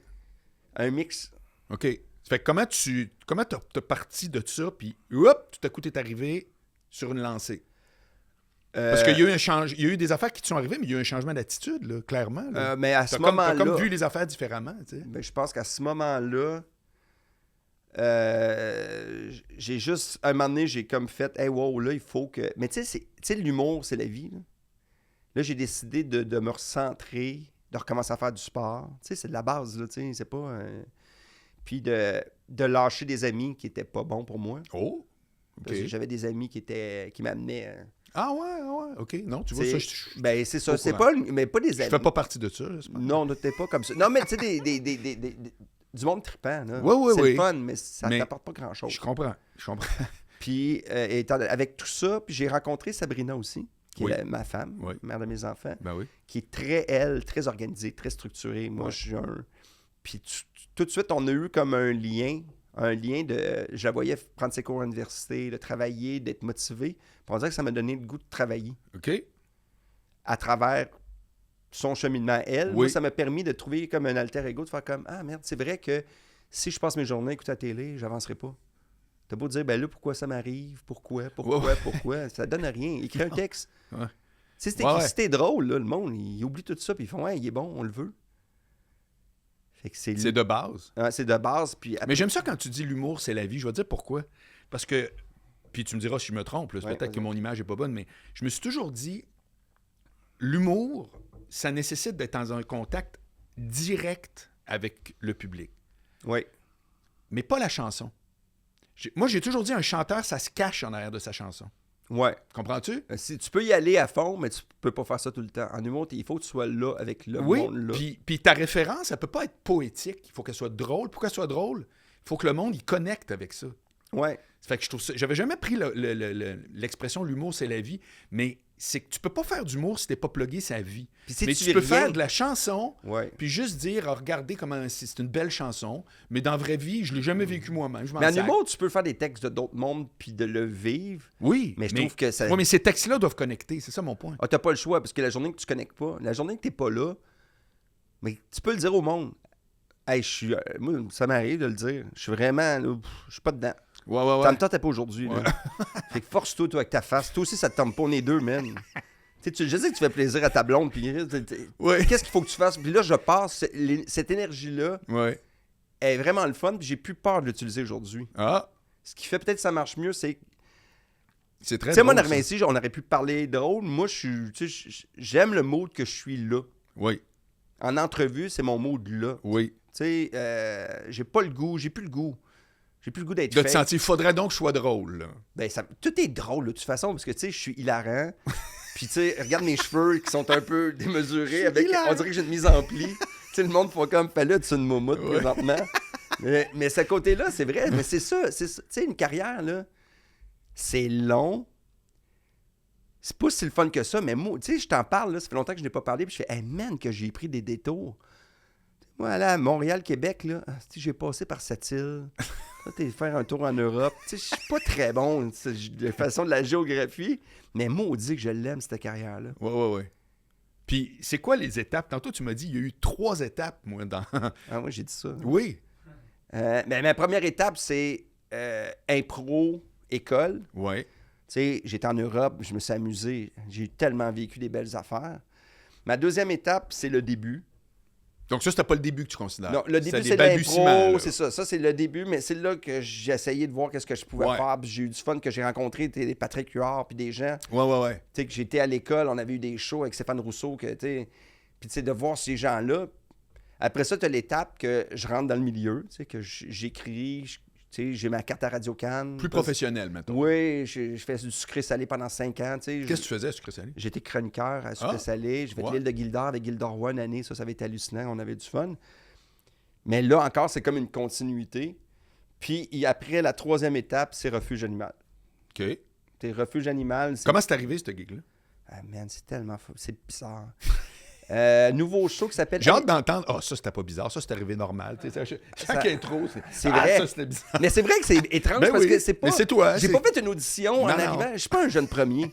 un mix. OK. Fait que comment t'as parti de ça, puis hop, tout à coup, t'es arrivé sur une lancée? Parce qu'il y a eu il y a eu des affaires qui te sont arrivées, mais il y a eu un changement d'attitude, là, clairement. Là. Mais à ce moment-là... T'as comme vu les affaires différemment, tu sais. Ben, je pense qu'à ce moment-là, j'ai juste... Un moment donné, j'ai comme fait, hey, wow, là, il faut que... Mais tu sais, l'humour, c'est la vie. Là, j'ai décidé de me recentrer, de recommencer à faire du sport. Tu sais, c'est de la base, là, tu sais, c'est pas... Puis de lâcher des amis qui étaient pas bons pour moi. Oh! Parce que j'avais des amis qui m'amenaient... Ah ouais, OK. Non, tu vois, ça, Ben, c'est ça. au C'est courant. pas... Mais pas des amis. Je fais pas partie de ça, j'espère. Non, t'es pas comme ça. Non, mais tu sais, du monde trippant, là. Oui. C'est le fun, mais ça Mais t'apporte pas grand-chose. Je comprends. Puis, avec tout ça, puis j'ai rencontré Sabrina aussi, qui est ma femme, mère de mes enfants, Ben oui. qui est très organisée, très structurée. Moi, je suis un... Puis tout de suite, on a eu comme un lien de... Je la voyais prendre ses cours à l'université, de travailler, d'être motivée. Puis on dirait que ça m'a donné le goût de travailler. OK. À travers son cheminement, elle. Oui. Moi, ça m'a permis de trouver comme un alter ego, de faire comme, ah merde, c'est vrai que si je passe mes journées à écouter la télé, j'avancerai pas. T'as beau dire, ben là, pourquoi ça m'arrive? Pourquoi? Ça donne rien. Écris un texte. Ouais. Si t'es drôle, là, le monde, il oublie tout ça, puis ils font, ouais, il est bon, on le veut. Fait que c'est de base. C'est de base. Puis après... Mais j'aime ça quand tu dis l'humour, c'est la vie. Je vais te dire pourquoi. Parce que, puis tu me diras si je me trompe, là, peut-être que mon image est pas bonne, mais je me suis toujours dit, l'humour, ça nécessite d'être dans un contact direct avec le public. Oui. Mais pas la chanson. Moi, j'ai toujours dit, un chanteur, ça se cache en arrière de sa chanson. Ouais. Comprends-tu? Tu peux y aller à fond, mais tu peux pas faire ça tout le temps. En humour, il faut que tu sois là avec le monde là. Puis ta référence, elle peut pas être poétique. Il faut qu'elle soit drôle. Pour qu'elle soit drôle, il faut que le monde y connecte avec ça. Ouais. Ça fait que je trouve ça... J'avais jamais pris l'expression l'humour, c'est la vie, mais c'est que tu peux pas faire d'humour si t'es pas plugué sa vie. Mais tu peux faire de la chanson, puis juste dire, regardez comment c'est une belle chanson, mais dans la vraie vie, je l'ai jamais vécu moi-même. Mais en humour, tu peux faire des textes de d'autres mondes puis de le vivre. Oui, mais je trouve que ça... Oui, mais ces textes-là doivent connecter, c'est ça mon point. Ah, t'as pas le choix, parce que la journée que tu connectes pas, la journée que t'es pas là, mais tu peux le dire au monde. Hey, moi, ça m'arrive de le dire. Je suis vraiment... Je suis pas dedans. Ouais. Ça me tente pas aujourd'hui. Là. Fait que force-toi, toi, avec ta face. Toi aussi, ça te tente pas, on est deux, man. Je sais que tu fais plaisir à ta blonde, puis qu'est-ce qu'il faut que tu fasses? Puis là, je passe, cette énergie-là est vraiment le fun, puis j'ai plus peur de l'utiliser aujourd'hui. Ah! Ce qui fait peut-être que ça marche mieux, c'est... C'est très drôle, tu sais, moi, on arrive ici, on aurait pu parler drôle. Moi, j'aime le mood que je suis là. Oui. En entrevue, c'est mon mood là. Oui. Tu sais, j'ai plus le goût d'être de te sentir, il faudrait donc que je sois drôle. Là. Ben, tout est drôle, de toute façon, parce que, tu sais, je suis hilarant. Puis, tu sais, regarde mes cheveux qui sont un peu démesurés. On dirait que j'ai une mise en pli. Tu sais, le monde fait comme, là, tu es une moumoute, présentement. mais ce côté-là, c'est vrai. Mais c'est ça. Tu sais, une carrière, là, c'est long. C'est pas si le fun que ça, mais moi, tu sais, je t'en parle, là, ça fait longtemps que je n'ai pas parlé, puis je fais, hey man, que j'ai pris des détours. Moi, là, à Montréal, Québec, là, j'ai passé par cette île. Toi, t'es faire un tour en Europe. Tu sais, je suis pas très bon de façon de la géographie, mais maudit que je l'aime, cette carrière-là. Oui. Puis, c'est quoi les étapes? Tantôt, tu m'as dit, il y a eu 3 étapes, moi, dans... Ah, moi, j'ai dit ça. Oui. Mais ma première étape, c'est impro, école. Oui. Tu sais, j'étais en Europe, je me suis amusé. J'ai tellement vécu des belles affaires. Ma deuxième étape, c'est le début. Donc ça, c'était pas le début que tu considères? Non, le début, C'était c'est des balbutiements, l'impro, là. c'est ça. Ça, c'est le début, mais c'est là que j'ai essayé de voir qu'est-ce que je pouvais faire. Puis j'ai eu du fun, que j'ai rencontré des Patrick Huard, puis des gens. Ouais. Tu sais, que j'étais à l'école, on avait eu des shows avec Stéphane Rousseau, que, tu sais... Puis, tu sais, de voir ces gens-là. Après ça, tu as l'étape que je rentre dans le milieu, tu sais, que j'écris, tu sais, j'ai ma carte à Radio-Can. Plus professionnel, maintenant. Oui, je fais du sucré-salé pendant 5 ans, tu sais. Qu'est-ce que tu faisais à sucré-salé? J'étais chroniqueur à sucré-salé. J'ai fait l'île de Gildor avec Gildor Roy une année. Ça avait été hallucinant. On avait du fun. Mais là, encore, c'est comme une continuité. Puis, après, la 3e étape, c'est refuge animal. OK. T'es refuge animal. Comment c'est arrivé, ce gig-là? Ah, man, c'est tellement fou. C'est bizarre. Nouveau show qui s'appelle... J'ai hâte d'entendre. Ah, ça, c'était pas bizarre. Ça, c'est arrivé normal. Chaque intro, c'est vrai. Ça, c'était bizarre. Mais c'est vrai que c'est étrange parce que c'est pas... Mais c'est toi. J'ai pas fait une audition en arrivant. Je suis pas un jeune premier.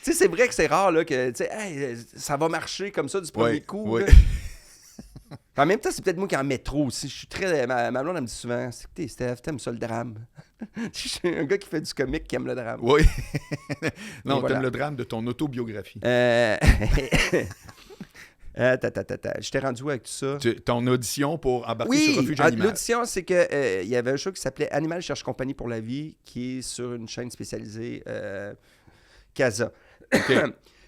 Tu sais, c'est vrai que c'est rare là, que tu sais, hey, ça va marcher comme ça du premier coup. Oui. En même temps, c'est peut-être moi qui en métro aussi. Je suis très. Ma blonde, elle me dit souvent, c'est Steph, t'aimes ça le drame. Je suis un gars qui fait du comique qui aime le drame. Oui. Non, voilà. t'aimes le drame de ton autobiographie. Je t'ai rendu où avec tout ça? Ton audition pour embarquer sur Refuge Animal. L'audition, c'est que il y avait un show qui s'appelait Animal cherche compagnie pour la vie, qui est sur une chaîne spécialisée Casa. Okay.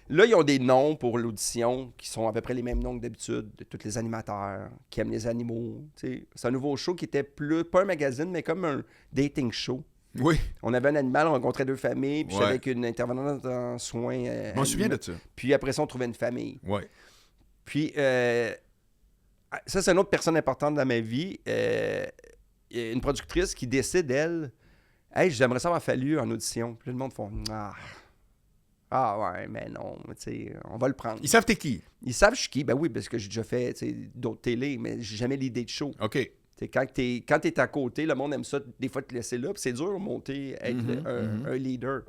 Là, ils ont des noms pour l'audition qui sont à peu près les mêmes noms que d'habitude de tous les animateurs qui aiment les animaux. T'sais. C'est un nouveau show qui était plus, pas un magazine, mais comme un dating show. Oui. On avait un animal, on rencontrait 2 familles, puis j'étais avec une intervenante en soins. Je m'en souviens de ça. Puis après ça, on trouvait une famille. Oui. Puis, ça, c'est une autre personne importante dans ma vie. Une productrice qui décide, elle, « Hey, j'aimerais ça avoir fallu en audition. » Puis le monde font « Ah ouais, mais non, tu sais, on va le prendre. » Ils savent t'es qui? Ils savent je suis qui. Ben oui, parce que j'ai déjà fait d'autres télés, mais j'ai jamais l'idée de show. OK. T'sais, quand t'es à côté, le monde aime ça, des fois, te laisser là. Puis c'est dur de monter, être un leader.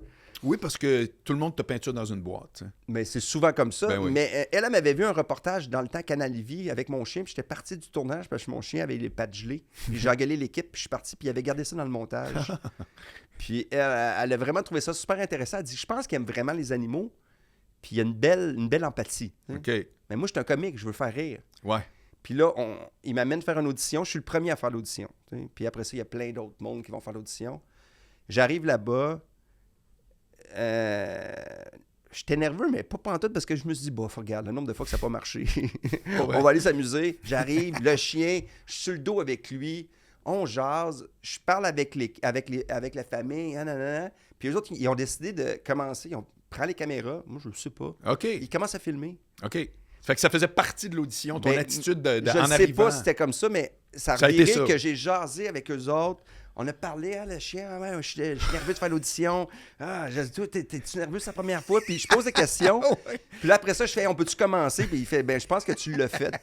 Oui, parce que tout le monde te peinture dans une boîte. T'sais. Mais c'est souvent comme ça. Ben oui. Mais elle m'avait vu un reportage dans le temps Canal Vie avec mon chien. Puis j'étais parti du tournage parce que mon chien avait les pattes gelées. Puis j'ai engueulé l'équipe. Puis je suis parti. Puis il avait gardé ça dans le montage. Puis elle a vraiment trouvé ça super intéressant. Elle dit, je pense qu'il aime vraiment les animaux. Puis il y a une belle empathie. OK. Mais moi, je suis un comique. Je veux faire rire. Ouais. Puis là, il m'amène faire une audition. Je suis le premier à faire l'audition. Puis après ça, il y a plein d'autres mondes qui vont faire l'audition. J'arrive là-bas. J'étais nerveux, mais pas pantoute parce que je me suis dit, bof, regarde, le nombre de fois que ça n'a pas marché. On va aller s'amuser. J'arrive, le chien, je suis sur le dos avec lui, on jase, je parle avec la famille, nanana. Puis eux autres, ils ont décidé de commencer, ils ont pris les caméras, moi je ne sais pas. OK. Ils commencent à filmer. OK. Fait que ça faisait partie de l'audition, ton attitude en arrivant. Je ne sais pas si c'était comme ça, mais ça a été ça. Que j'ai jasé avec eux autres. On a parlé, le chien, je suis nerveux de faire l'audition. J'ai dit, t'es-tu nerveux sa première fois? Puis je pose des questions. Puis là, après ça, je fais, on peut-tu commencer? Puis il fait, je pense que tu l'as fait.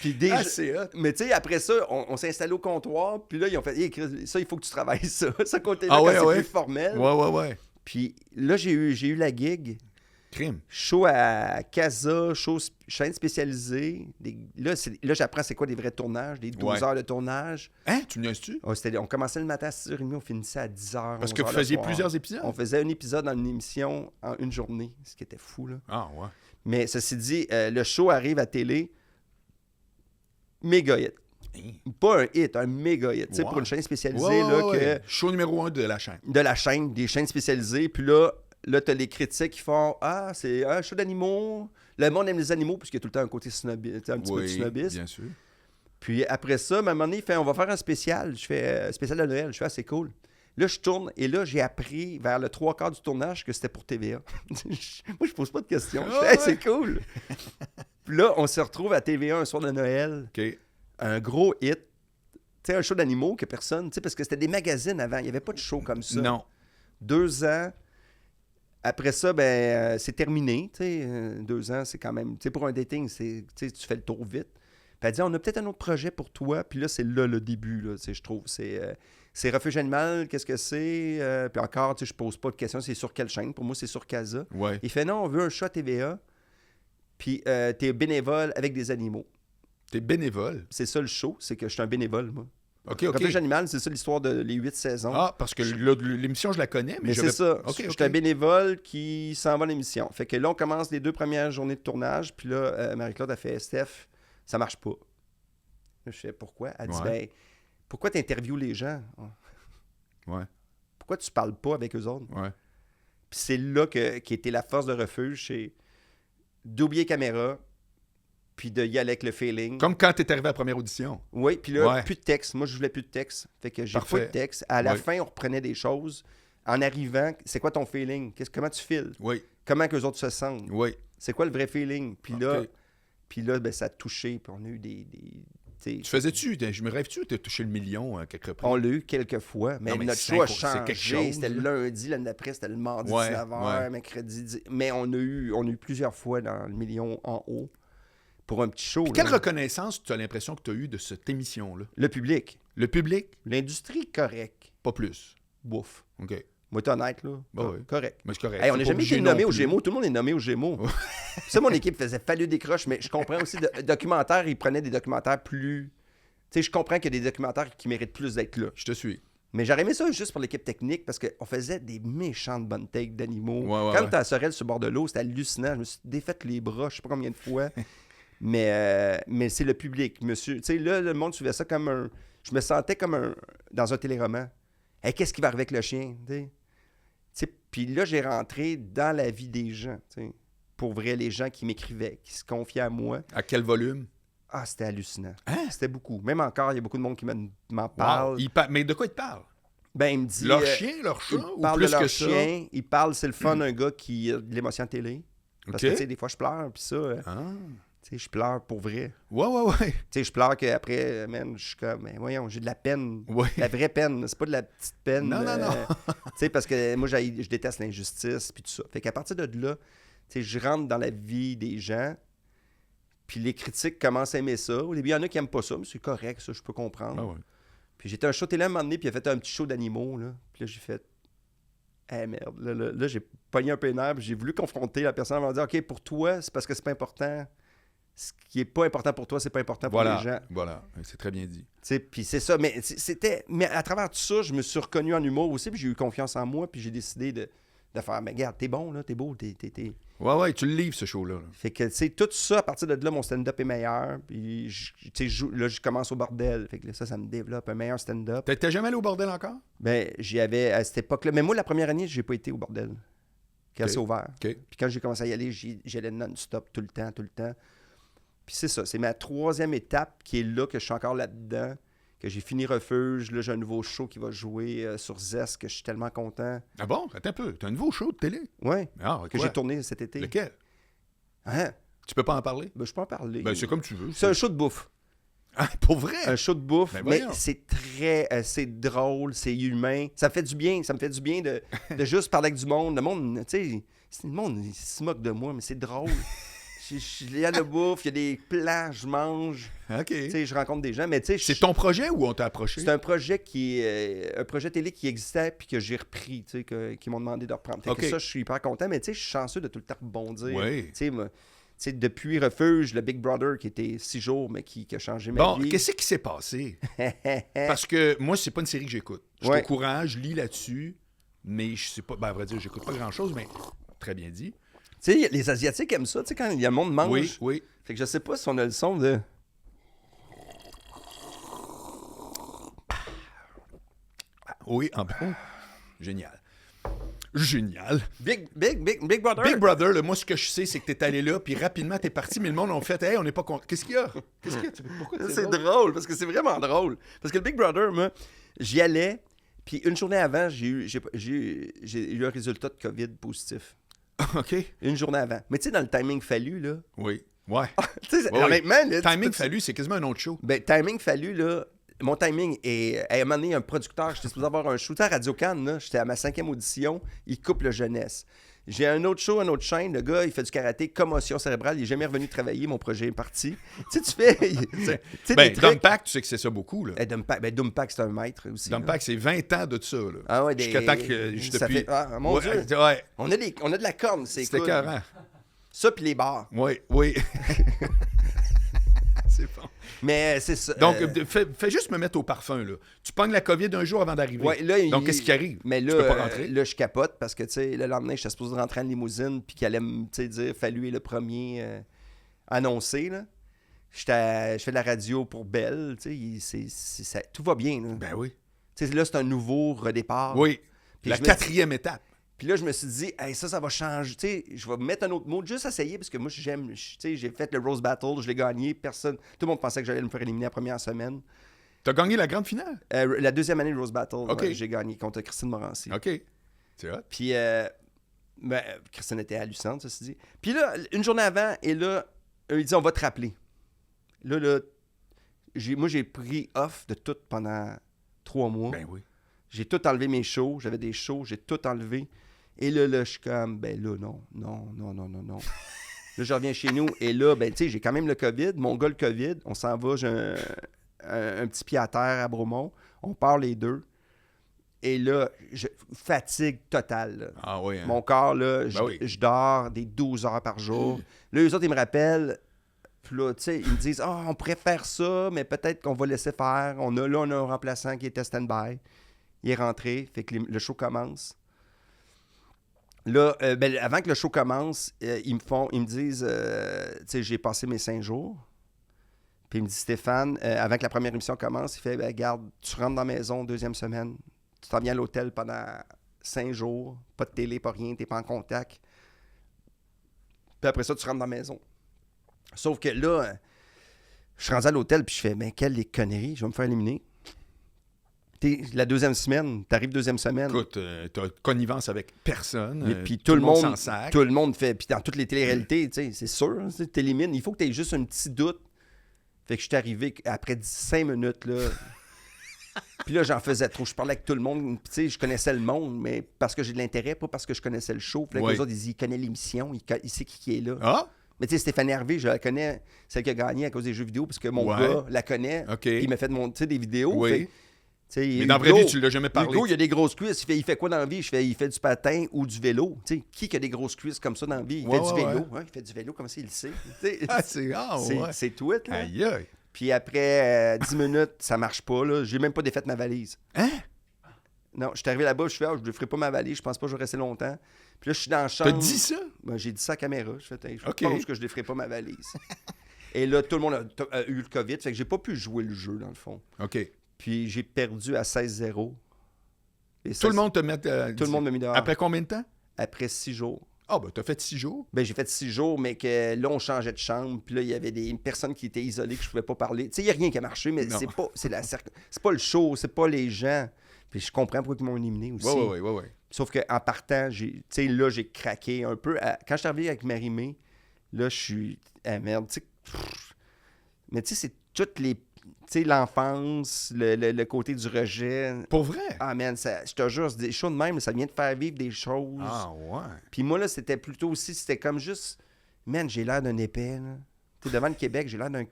Puis déjà, c'est hot. Mais tu sais, après ça, on s'est installé au comptoir. Puis là, ils ont fait, Chris, ça, il faut que tu travailles ça. Ce côté-là, c'est plus formel. Ouais. Puis là, j'ai eu la gig. Crime. Show à Casa, chaîne spécialisée. Là, j'apprends c'est quoi des vrais tournages, des 12 heures de tournage. Hein? Tu me niaises-tu? On commençait le matin à 6h30, on finissait à 10h. Parce que vous faisiez plusieurs épisodes? On faisait un épisode dans une émission en une journée, ce qui était fou, là. Ah, ouais. Mais ceci dit, le show arrive à télé, méga hit. Pas un hit, un méga hit. Tu sais, pour une chaîne spécialisée, que... Show numéro 1 de la chaîne. De la chaîne, des chaînes spécialisées. Puis là, t'as les critiques qui font « Ah, c'est un show d'animaux. Le monde aime les animaux, puisqu'il y a tout le temps un côté snobiste, un petit peu de snobisme. Bien sûr. Puis après ça, à un moment donné, il fait « On va faire un spécial. » Je fais spécial de Noël. Je fais « Ah, c'est cool. » Là, je tourne et là, j'ai appris vers le 3/4 du tournage que c'était pour TVA. Moi, je pose pas de questions. Je fais hey, c'est cool. Puis là, on se retrouve à TVA un soir de Noël. OK. Un gros hit. Tu sais, un show d'animaux que personne... Tu sais, parce que c'était des magazines avant. Il n'y avait pas de show comme ça. Non. 2 ans. Après ça, c'est terminé. 2 ans, c'est quand même... Tu sais, pour un dating, tu fais le tour vite. elle dit, on a peut-être un autre projet pour toi. Puis là, c'est là le début, là, je trouve. C'est Refuge Animal, qu'est-ce que c'est? Puis encore, je pose pas de questions, c'est sur quelle chaîne? Pour moi, c'est sur Casa. Ouais. Il fait, non, on veut un show à TVA. Puis t'es bénévole avec des animaux. T'es bénévole. C'est ça le show, c'est que je suis un bénévole, moi. OK. Refuge Animal, c'est ça l'histoire de les 8 saisons. Ah, parce que l'émission, je la connais, mais c'est ça. OK, Je suis un bénévole qui s'en va à l'émission. Fait que là, on commence les 2 premières journées de tournage. Puis là, Marie-Claude a fait, Steph, ça marche pas. Je fais, pourquoi? Elle dit, ben, pourquoi tu interviews les gens? Ouais. Pourquoi tu parles pas avec eux autres? Ouais. Puis c'est là qui était la force de Refuge, c'est d'oublier caméra, puis de y aller avec le feeling. Comme quand t'es arrivé à la première audition. Oui, puis là, plus de texte. Moi, je voulais plus de texte. Fait que j'ai pas de texte. À la fin, on reprenait des choses. En arrivant, c'est quoi ton feeling? Comment tu files? Oui. Comment que les autres se sentent? Oui. C'est quoi le vrai feeling? Puis là, ben, ça a touché, puis on a eu des tu faisais-tu, je me rêve-tu, tu as touché le million quelque reprises? On l'a eu quelques fois, mais notre show a changé. C'était le lundi, l'année d'après, c'était le mardi 19h, mercredi. Mais on a eu plusieurs fois dans le million en haut pour un petit show. Puis quelle reconnaissance tu as l'impression que tu as eu de cette émission-là? Le public. Le public? L'industrie, correct. Pas plus. Bouf. OK. Moi, t'es honnête, là. Correct. Mais c'est correct. Hey, on n'a jamais été nommé aux Gémeaux. Tout le monde est nommé aux Gémeaux. Ça, mon équipe faisait fallu des croches, mais je comprends aussi, documentaires, ils prenaient des documentaires plus... Tu sais, je comprends qu'il y a des documentaires qui méritent plus d'être là. Je te suis. Mais j'aurais aimé ça juste pour l'équipe technique parce qu'on faisait des méchantes bonnes takes d'animaux. Quand t'as Sorel sur le bord de l'eau, c'était hallucinant. Je me suis défait les bras, je sais pas combien de fois. mais c'est le public, monsieur. Tu sais, là, le monde suivait ça comme un... Je me sentais comme dans un téléroman. Hey, qu'est-ce qui va arriver avec le chien? Puis là, j'ai rentré dans la vie des gens. T'sais. Pour vrai, les gens qui m'écrivaient, qui se confiaient à moi. À quel volume? Ah, c'était hallucinant. Hein? C'était beaucoup. Même encore, il y a beaucoup de monde qui m'en parle. Wow. Mais de quoi ils te parlent? Ben, il me dit... Leur chien, leur chat, ou plus de leur que chien. Il parle, c'est le fun d'un gars qui a de l'émotion à télé. Parce que, tu sais, des fois, je pleure, puis ça... Tu sais, je pleure pour vrai. Ouais. Tu sais, je pleure qu'après, man, je suis comme... Mais voyons, j'ai de la peine. Ouais. La vraie peine. C'est pas de la petite peine. Non. Tu sais, parce que moi, je déteste l'injustice, puis tout ça. Fait qu'à partir de là, tu sais, je rentre dans la vie des gens... Puis les critiques commencent à aimer ça. Au début, il y en a qui n'aiment pas ça, mais c'est correct, ça, je peux comprendre. Ah ouais. Puis j'étais un show télé à un moment donné, puis il a fait un petit show d'animaux, là. Puis là, j'ai fait... Eh merde. Là, j'ai pogné un peu les nerfs, puis j'ai voulu confronter la personne avant de dire, OK, pour toi, c'est parce que c'est pas important. Ce qui est pas important pour toi, c'est pas important pour les gens. Voilà, c'est très bien dit. Puis c'est ça. Mais mais à travers tout ça, je me suis reconnu en humour aussi, puis j'ai eu confiance en moi, puis j'ai décidé de faire, mais regarde, t'es bon, là, t'es beau, t'es... Ouais, tu le livres, ce show-là. Fait que, tu sais, tout ça, à partir de là, mon stand-up est meilleur. Puis, là, je commence au bordel. Fait que là, ça me développe un meilleur stand-up. T'es jamais allé au bordel encore? Ben, j'y avais à cette époque-là. Mais moi, la première année, j'ai pas été au bordel. Quand c'est ouvert. Puis quand j'ai commencé à y aller, j'allais non-stop, tout le temps. Puis c'est ça. C'est ma 3e étape qui est là, que je suis encore là-dedans. Que j'ai fini Refuge. Là, j'ai un nouveau show qui va jouer sur Zest, que je suis tellement content. Ah bon? Attends un peu. T'as un nouveau show de télé? Oui. Ah, que j'ai tourné cet été. Lequel? Hein? Tu peux pas en parler? Ben, je peux en parler. Ben, c'est comme tu veux. C'est un show de bouffe. Ah, pour vrai? Un show de bouffe, ben, mais c'est très... c'est drôle, c'est humain. Ça me fait du bien. Ça me fait du bien de juste parler avec du monde. Le monde, tu sais, le monde, il se moque de moi, mais c'est drôle. Il y a de bouffe, il y a des plats, je mange. OK. Tu sais, je rencontre des gens, mais tu sais... C'est ton projet ou on t'a approché? C'est un projet qui est... un projet télé qui existait puis que j'ai repris, tu sais, qui m'ont demandé de reprendre. Fait que ça, je suis hyper content, mais tu sais, je suis chanceux de tout le temps rebondir. Oui. Tu sais, depuis Refuge, le Big Brother qui était 6 jours, mais qui a changé ma vie. Bon, qu'est-ce qui s'est passé? Parce que moi, c'est pas une série que j'écoute. Je suis au courant, je lis là-dessus, mais je sais pas... Ben, à vrai dire, j'écoute pas grand-chose, mais très bien dit. Tu sais, les Asiatiques aiment ça, tu sais, quand le monde mange. Oui. Fait que je sais pas si on a le son de... Oui, en bon. Génial. Big Brother. Big Brother, là, moi, ce que je sais, c'est que t'es allé là, puis rapidement, t'es parti, mais le monde a fait, hey, on n'est pas content. Qu'est-ce qu'il y a? Pourquoi c'est drôle, parce que c'est vraiment drôle. Parce que le Big Brother, moi, j'y allais, puis une journée avant, j'ai eu un résultat de COVID positif. OK. Une journée avant. Mais tu sais, dans le timing fallu, là... Oui. Ouais. Tu sais, honnêtement... Là, timing fallu, c'est quasiment un autre show. Ben, timing fallu, là... mon timing est... À un moment donné, un producteur, j'étais supposé avoir un show. Tu sais, à Radio-Can, là, j'étais à ma 5e audition, il coupe le jeunesse. J'ai un autre show, une autre chaîne. Le gars, il fait du karaté, commotion cérébrale. Il n'est jamais revenu travailler. Mon projet est parti. Tu sais, tu fais... Dumpack, tu sais que c'est ça beaucoup, là. Dumpack, c'est un maître aussi. Dumpack, c'est 20 ans de ça, là. Ah ouais, jusqu'à temps que je ça depuis... fait... Ah, mon Dieu! Ouais. On a de la corne, c'est C'était cool. écœurant. Ça, puis les bars. Oui. C'est bon. Mais c'est ça. Donc, fais juste me mettre au parfum, là. Tu pognes la COVID un jour avant d'arriver. Ouais, là, donc, qu'est-ce qui arrive? Mais là, tu peux pas rentrer? Là, je capote parce que, tu sais, le lendemain, j'étais supposé rentrer en limousine puis qu'elle allait me dire, Fallu est le premier annoncé, là. Je fais de la radio pour Belle, tu sais, tout va bien, là. Ben oui. Tu sais, là, c'est un nouveau redépart. Oui, Puis la 4e étape. Puis là, je me suis dit, hey, ça va changer. Tu sais, je vais mettre un autre mot, juste essayer, parce que moi, j'aime. Tu sais, j'ai fait le Rose Battle, je l'ai gagné. Tout le monde pensait que j'allais me faire éliminer la première semaine. T'as gagné la grande finale? La deuxième année de Rose Battle, okay. J'ai gagné contre Christine Morancy. OK. C'est hot. Puis, Christine était hallucinante, ceci dit. Puis là, une journée avant, et là, il dit, on va te rappeler. Là, moi, j'ai pris off de tout pendant 3 mois. Ben oui. J'ai tout enlevé mes shows. J'avais des shows, j'ai tout enlevé. Et là, je suis comme, non. Là, je reviens chez nous. Et là, tu sais, j'ai quand même le COVID. Mon gars, le COVID. On s'en va, j'ai un petit pied à terre à Bromont. On part les deux. Et là, fatigue totale. Là. Ah oui. Hein? Mon corps, là, je dors des 12 heures par jour. Là, eux autres, ils me rappellent. Puis là, tu sais, ils me disent, on pourrait faire ça, mais peut-être qu'on va laisser faire. On a un remplaçant qui était stand-by. Il est rentré. Fait que le show commence. Là, avant que le show commence, ils me disent, tu sais, j'ai passé mes 5 jours. Puis il me dit, Stéphane, avant que la première émission commence, il fait, garde, tu rentres dans la maison 2e semaine, tu t'en viens à l'hôtel pendant 5 jours, pas de télé, pas rien, t'es pas en contact. Puis après ça, tu rentres dans la maison. Sauf que là, je suis rendu à l'hôtel, puis je fais, quelle connerie, je vais me faire éliminer. La 2e semaine, t'arrives 2e semaine. Écoute, t'as connivence avec personne. Puis tout le monde s'en sac. Tout le monde fait. Puis dans toutes les téléréalités, tu sais, c'est sûr, tu t'élimines. Il faut que tu aies juste un petit doute. Fait que je suis arrivé après 5 minutes, là. Puis là, j'en faisais trop. Je parlais avec tout le monde. Puis tu sais, je connaissais le monde, mais parce que j'ai de l'intérêt, pas parce que je connaissais le show. Puis là, les autres, ils connaissent l'émission. Ils savent qui est là. Ah! Mais tu sais, Stéphanie Hervé, je la connais, celle qui a gagné à cause des jeux vidéo, parce que mon gars la connaît. Okay. Puis il m'a fait des vidéos. Oui. Fait, mais dans la vraie vie, tu ne l'as jamais parlé. Hugo, il a des grosses cuisses. Il fait quoi dans la vie? Il fait du patin ou du vélo. T'sais, qui a des grosses cuisses comme ça dans la vie? Il fait du vélo. Ouais, il fait du vélo comme ça, il le sait. C'est tout. Aïe, aïe. Puis après 10 minutes, ça marche pas. Là. J'ai même pas défait ma valise. Hein? Non, je suis arrivé là-bas, je fais, je ne ferai pas ma valise, je pense pas que je vais rester longtemps. Puis là, je suis dans la chambre. T'as dit ça? J'ai dit ça à la caméra. Je pense que je ne ferai pas ma valise. Et là, tout le monde a eu le COVID. Fait que j'ai pas pu jouer le jeu, dans le fond. OK. Puis j'ai perdu à 16-0. Tout le monde te met... tout le monde m'a mis dehors. Après combien de temps? Après 6 jours. Ah, t'as fait 6 jours? J'ai fait 6 jours, mais que là, on changeait de chambre. Puis là, il y avait des personnes qui étaient isolées que je pouvais pas parler. Tu sais, il n'y a rien qui a marché, mais c'est pas le show, c'est pas les gens. Puis je comprends pourquoi ils m'ont éliminé aussi. Oui. Sauf qu'en partant, j'ai craqué un peu. Quand je suis arrivé avec Marie-Mé, là, je suis... Ah, merde, tu sais... Mais tu sais, c'est toutes les... Tu sais, l'enfance, le côté du rejet. Pour vrai? Ah, man, je te jure, des choses de même, ça vient de faire vivre des choses. Ah, ouais. Puis moi, là, c'était plutôt aussi, c'était comme juste, man, j'ai l'air d'un épais, là. Tu sais, devant le Québec, j'ai l'air d'un...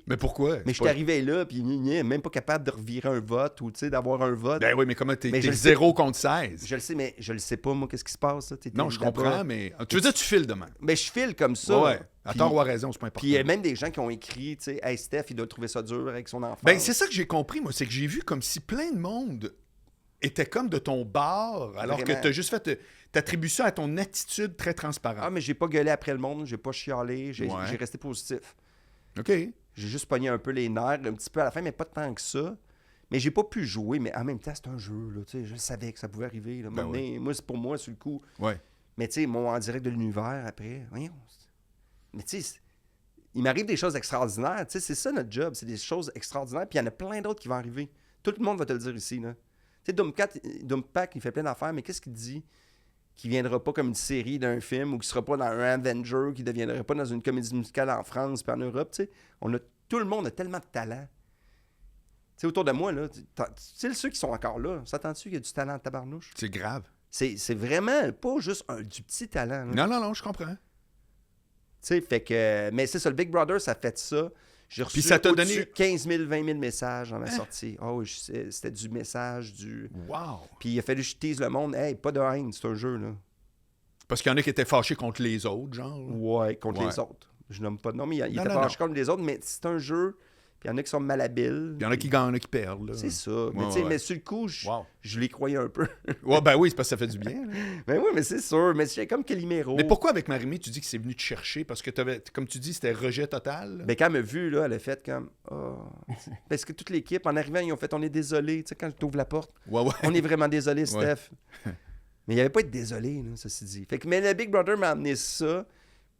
Mais pourquoi? Mais je suis arrivé là, puis même pas capable de revirer un vote ou, tu sais, d'avoir un vote. Ben oui, mais comment t'es 0 contre 16? Je le sais, mais je le sais pas, moi, qu'est-ce qui se passe, là. Non, je comprends, mais... Tu veux dire, tu files demain? Mais je file comme ça. Ouais. À tort ou à raison, c'est pas important. Puis il y a même des gens qui ont écrit, tu sais, « Hey, Steph, il doit trouver ça dur avec son enfant. » Ben, c'est ça que j'ai compris, moi. C'est que j'ai vu comme si plein de monde était comme de ton bord, alors Vraiment. que t'as juste fait... T'attribues ça à ton attitude très transparente. Ah, mais j'ai pas gueulé après le monde, j'ai pas chialé, j'ai resté positif. OK. J'ai juste pogné un peu les nerfs, un petit peu à la fin, mais pas tant que ça. Mais j'ai pas pu jouer, mais en même temps, c'est un jeu, là, tu sais, je savais que ça pouvait arriver. Là. Moi, c'est pour moi, sur le coup. Ouais. Mais tu sais, moi, en direct de l'univers, après, voyons. Mais tu sais, il m'arrive des choses extraordinaires. Tu sais, c'est ça notre job, c'est des choses extraordinaires. Puis il y en a plein d'autres qui vont arriver. Tout le monde va te le dire ici, là. Tu sais, Dumpack, il fait plein d'affaires, mais qu'est-ce qu'il dit? Qui viendra pas comme une série d'un film ou qui sera pas dans un Avenger, qui deviendra pas dans une comédie musicale en France puis en Europe, tu sais. Tout le monde a tellement de talent. Tu sais, autour de moi, là, tu sais, ceux qui sont encore là, s'attends-tu qu'il y a du talent en tabarnouche? C'est grave. C'est vraiment pas juste du petit talent. Là. Non, je comprends. Tu sais, fait que... Mais c'est ça, le Big Brother, ça fait ça. J'ai reçu ça t'a donné 15 000, 20 000 messages dans ma sortie. Oh, oui, c'était du message, Wow! Puis il a fallu que je tease le monde. Hey, pas de haine, c'est un jeu, là. Parce qu'il y en a qui étaient fâchés contre les autres, genre. Ouais, contre les autres. Je nomme pas de nom, mais il était fâché contre les autres, mais c'est un jeu. Puis il y en a qui sont malhabiles. Il y en a qui gagnent, il y en a qui perdent. Là. C'est ça. Mais tu sais, mais sur le coup, je les croyais un peu. Ouais, ben oui, c'est parce que ça fait du bien. Là. Ben oui, mais c'est sûr. Mais c'est comme Calimero. Mais pourquoi avec Marie-Mé, tu dis que c'est venu te chercher? Parce que comme tu dis, c'était rejet total. Là. Ben quand elle m'a vu, là, elle a fait comme... Oh. Parce que toute l'équipe, en arrivant, ils ont fait « On est désolé. » Tu sais, quand tu ouvres la porte, Ouais. on est vraiment désolé, Steph. Mais il n'y avait pas à être désolé, là, ceci dit. Fait que, mais le Big Brother m'a amené ça.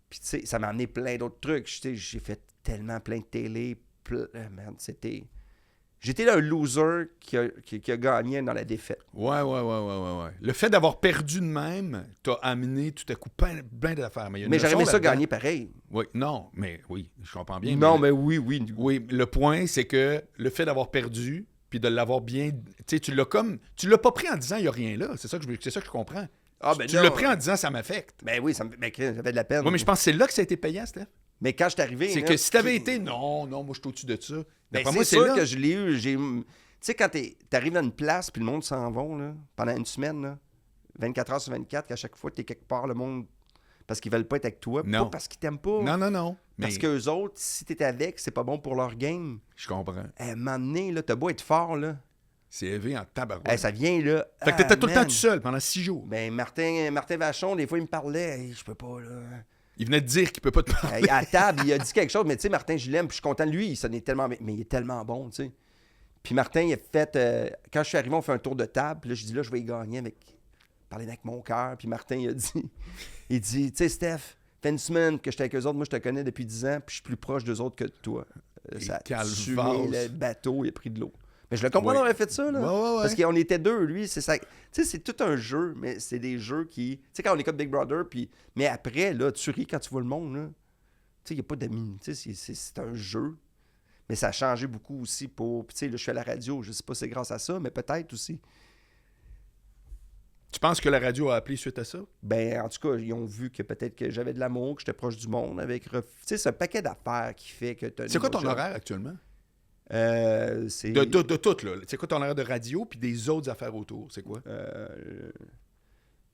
Puis tu sais, ça m'a amené plein d'autres trucs. J'ai fait tellement plein de télé. Merde, c'était... J'étais là un loser qui a gagné dans la défaite. Ouais. Le fait d'avoir perdu de même t'a amené tout à coup plein d'affaires. Mais j'aurais aimé ça gagner pareil. Oui, non, mais oui, je comprends bien. Non, mais oui. Oui, le point, c'est que le fait d'avoir perdu, puis de l'avoir bien... Tu sais, tu l'as pas pris en disant « il n'y a rien là ». C'est ça que je comprends. Ah, ben tu l'as pris en disant « ça m'affecte ». Ben oui, j'avais de la peine. Oui, mais je pense que c'est là que ça a été payant, Steph. Mais quand je suis arrivé... C'est que si t'avais été... Non, moi, je suis au-dessus de ça. Ben, c'est sûr là que je l'ai eu. Tu sais, quand t'arrives dans une place, puis le monde s'en va, là, pendant une semaine, là, 24 heures sur 24, qu'à chaque fois, t'es quelque part, le monde... Parce qu'ils veulent pas être avec toi. Non. Pas parce qu'ils t'aiment pas. Non. Parce qu'eux autres, si t'es avec, c'est pas bon pour leur game. Je comprends. À un moment donné, là, t'as beau être fort, là. C'est élevé en tabarouette. Ça vient, là. Fait que t'étais tout le temps tout seul pendant 6 jours. Ben, Martin Vachon, des fois, il me parlait. Hey, je peux pas, là. Il venait de dire qu'il peut pas te parler. À table, il a dit quelque chose, mais tu sais, Martin, je l'aime, puis je suis content de lui. Il sonnait tellement... Mais il est tellement bon, tu sais. Puis Martin, il a fait... quand je suis arrivé, on fait un tour de table. Puis là, je dis, là, je vais y gagner avec... Parler avec mon cœur. Puis Martin, il a dit... Il dit, tu sais, Steph, fait une semaine que j'étais avec eux autres. Moi, je te connais depuis 10 ans, puis je suis plus proche d'eux autres que de toi. Ça a tué le bateau, il a pris de l'eau. Mais je le comprends d'avoir fait ça, là. Ouais. Parce qu'on était deux, lui, c'est ça. Tu sais, c'est tout un jeu, mais c'est des jeux qui... Tu sais, quand on écoute Big Brother, puis... Mais après, là, tu ris quand tu vois le monde, là. Tu sais, il n'y a pas d'amis. Tu sais, c'est un jeu. Mais ça a changé beaucoup aussi pour... Tu sais, là, je suis à la radio, je sais pas si c'est grâce à ça, mais peut-être aussi. Tu penses que la radio a appelé suite à ça? Ben, en tout cas, ils ont vu que peut-être que j'avais de l'amour, que j'étais proche du monde avec... Tu sais, c'est un paquet d'affaires qui fait que... C'est quoi ton horaire actuellement? C'est... De tout, là. C'est quoi ton horaire de radio puis des autres affaires autour? C'est quoi?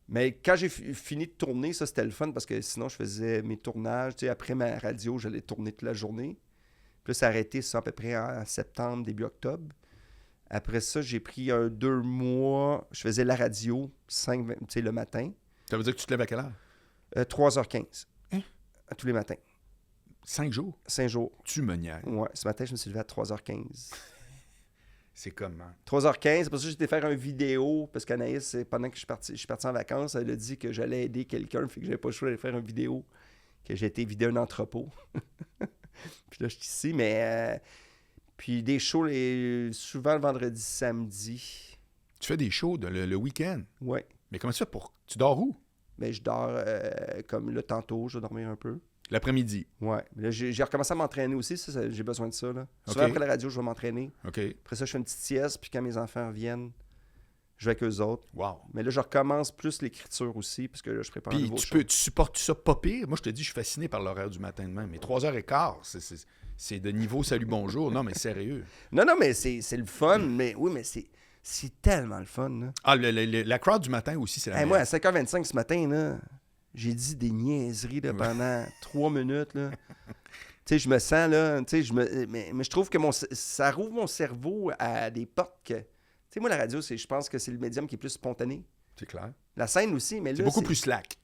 Mais quand j'ai fini de tourner, ça, c'était le fun parce que sinon, je faisais mes tournages. Tu sais, après ma radio, j'allais tourner toute la journée. Puis là, ça a arrêté, ça, à peu près en septembre, début octobre. Après ça, j'ai pris 2 mois. Je faisais la radio, 5, tu sais, le matin. Ça veut dire que tu te lèves à quelle heure? 3h15. Hein? Tous les matins. 5 jours? 5 jours. Tu me niaises. Ouais, ce matin, je me suis levé à 3h15. C'est comment? 3h15, c'est pour ça que j'étais faire une vidéo, parce qu'Anaïs, pendant que je suis parti en vacances, elle a dit que j'allais aider quelqu'un, fait que j'avais pas le choix d'aller faire une vidéo, que j'ai été vider un entrepôt. Puis là, je suis ici, mais... puis des shows, souvent le vendredi, samedi. Tu fais des shows le week-end? Ouais. Mais comment tu fais pour... Tu dors où? Ben, je dors comme là, tantôt, je vais dormir un peu. L'après-midi? Ouais. Là, j'ai recommencé à m'entraîner aussi, ça, j'ai besoin de ça. Là. Okay. Souvent après la radio, je vais m'entraîner. OK. Après ça, je fais une petite sieste, puis quand mes enfants reviennent, je vais avec eux autres. Wow. Mais là, je recommence plus l'écriture aussi, parce que là, je prépare un nouveau show. Tu supportes ça pas pire? Moi, je te dis, je suis fasciné par l'horaire du matin de même. Mais 3h15, c'est de niveau salut bonjour. Non, mais sérieux. Non, mais c'est le fun. Mais oui, mais c'est tellement le fun. Là. Ah, la crowd du matin aussi, c'est la moi, à 5h25 ce matin, là, j'ai dit des niaiseries là, pendant 3 minutes. Là. Tu sais, je me sens, là, tu sais, mais je trouve que ça rouvre mon cerveau à des portes que... Tu sais, moi, la radio, je pense que c'est le médium qui est plus spontané. C'est clair. La scène aussi, mais là... C'est beaucoup plus slack.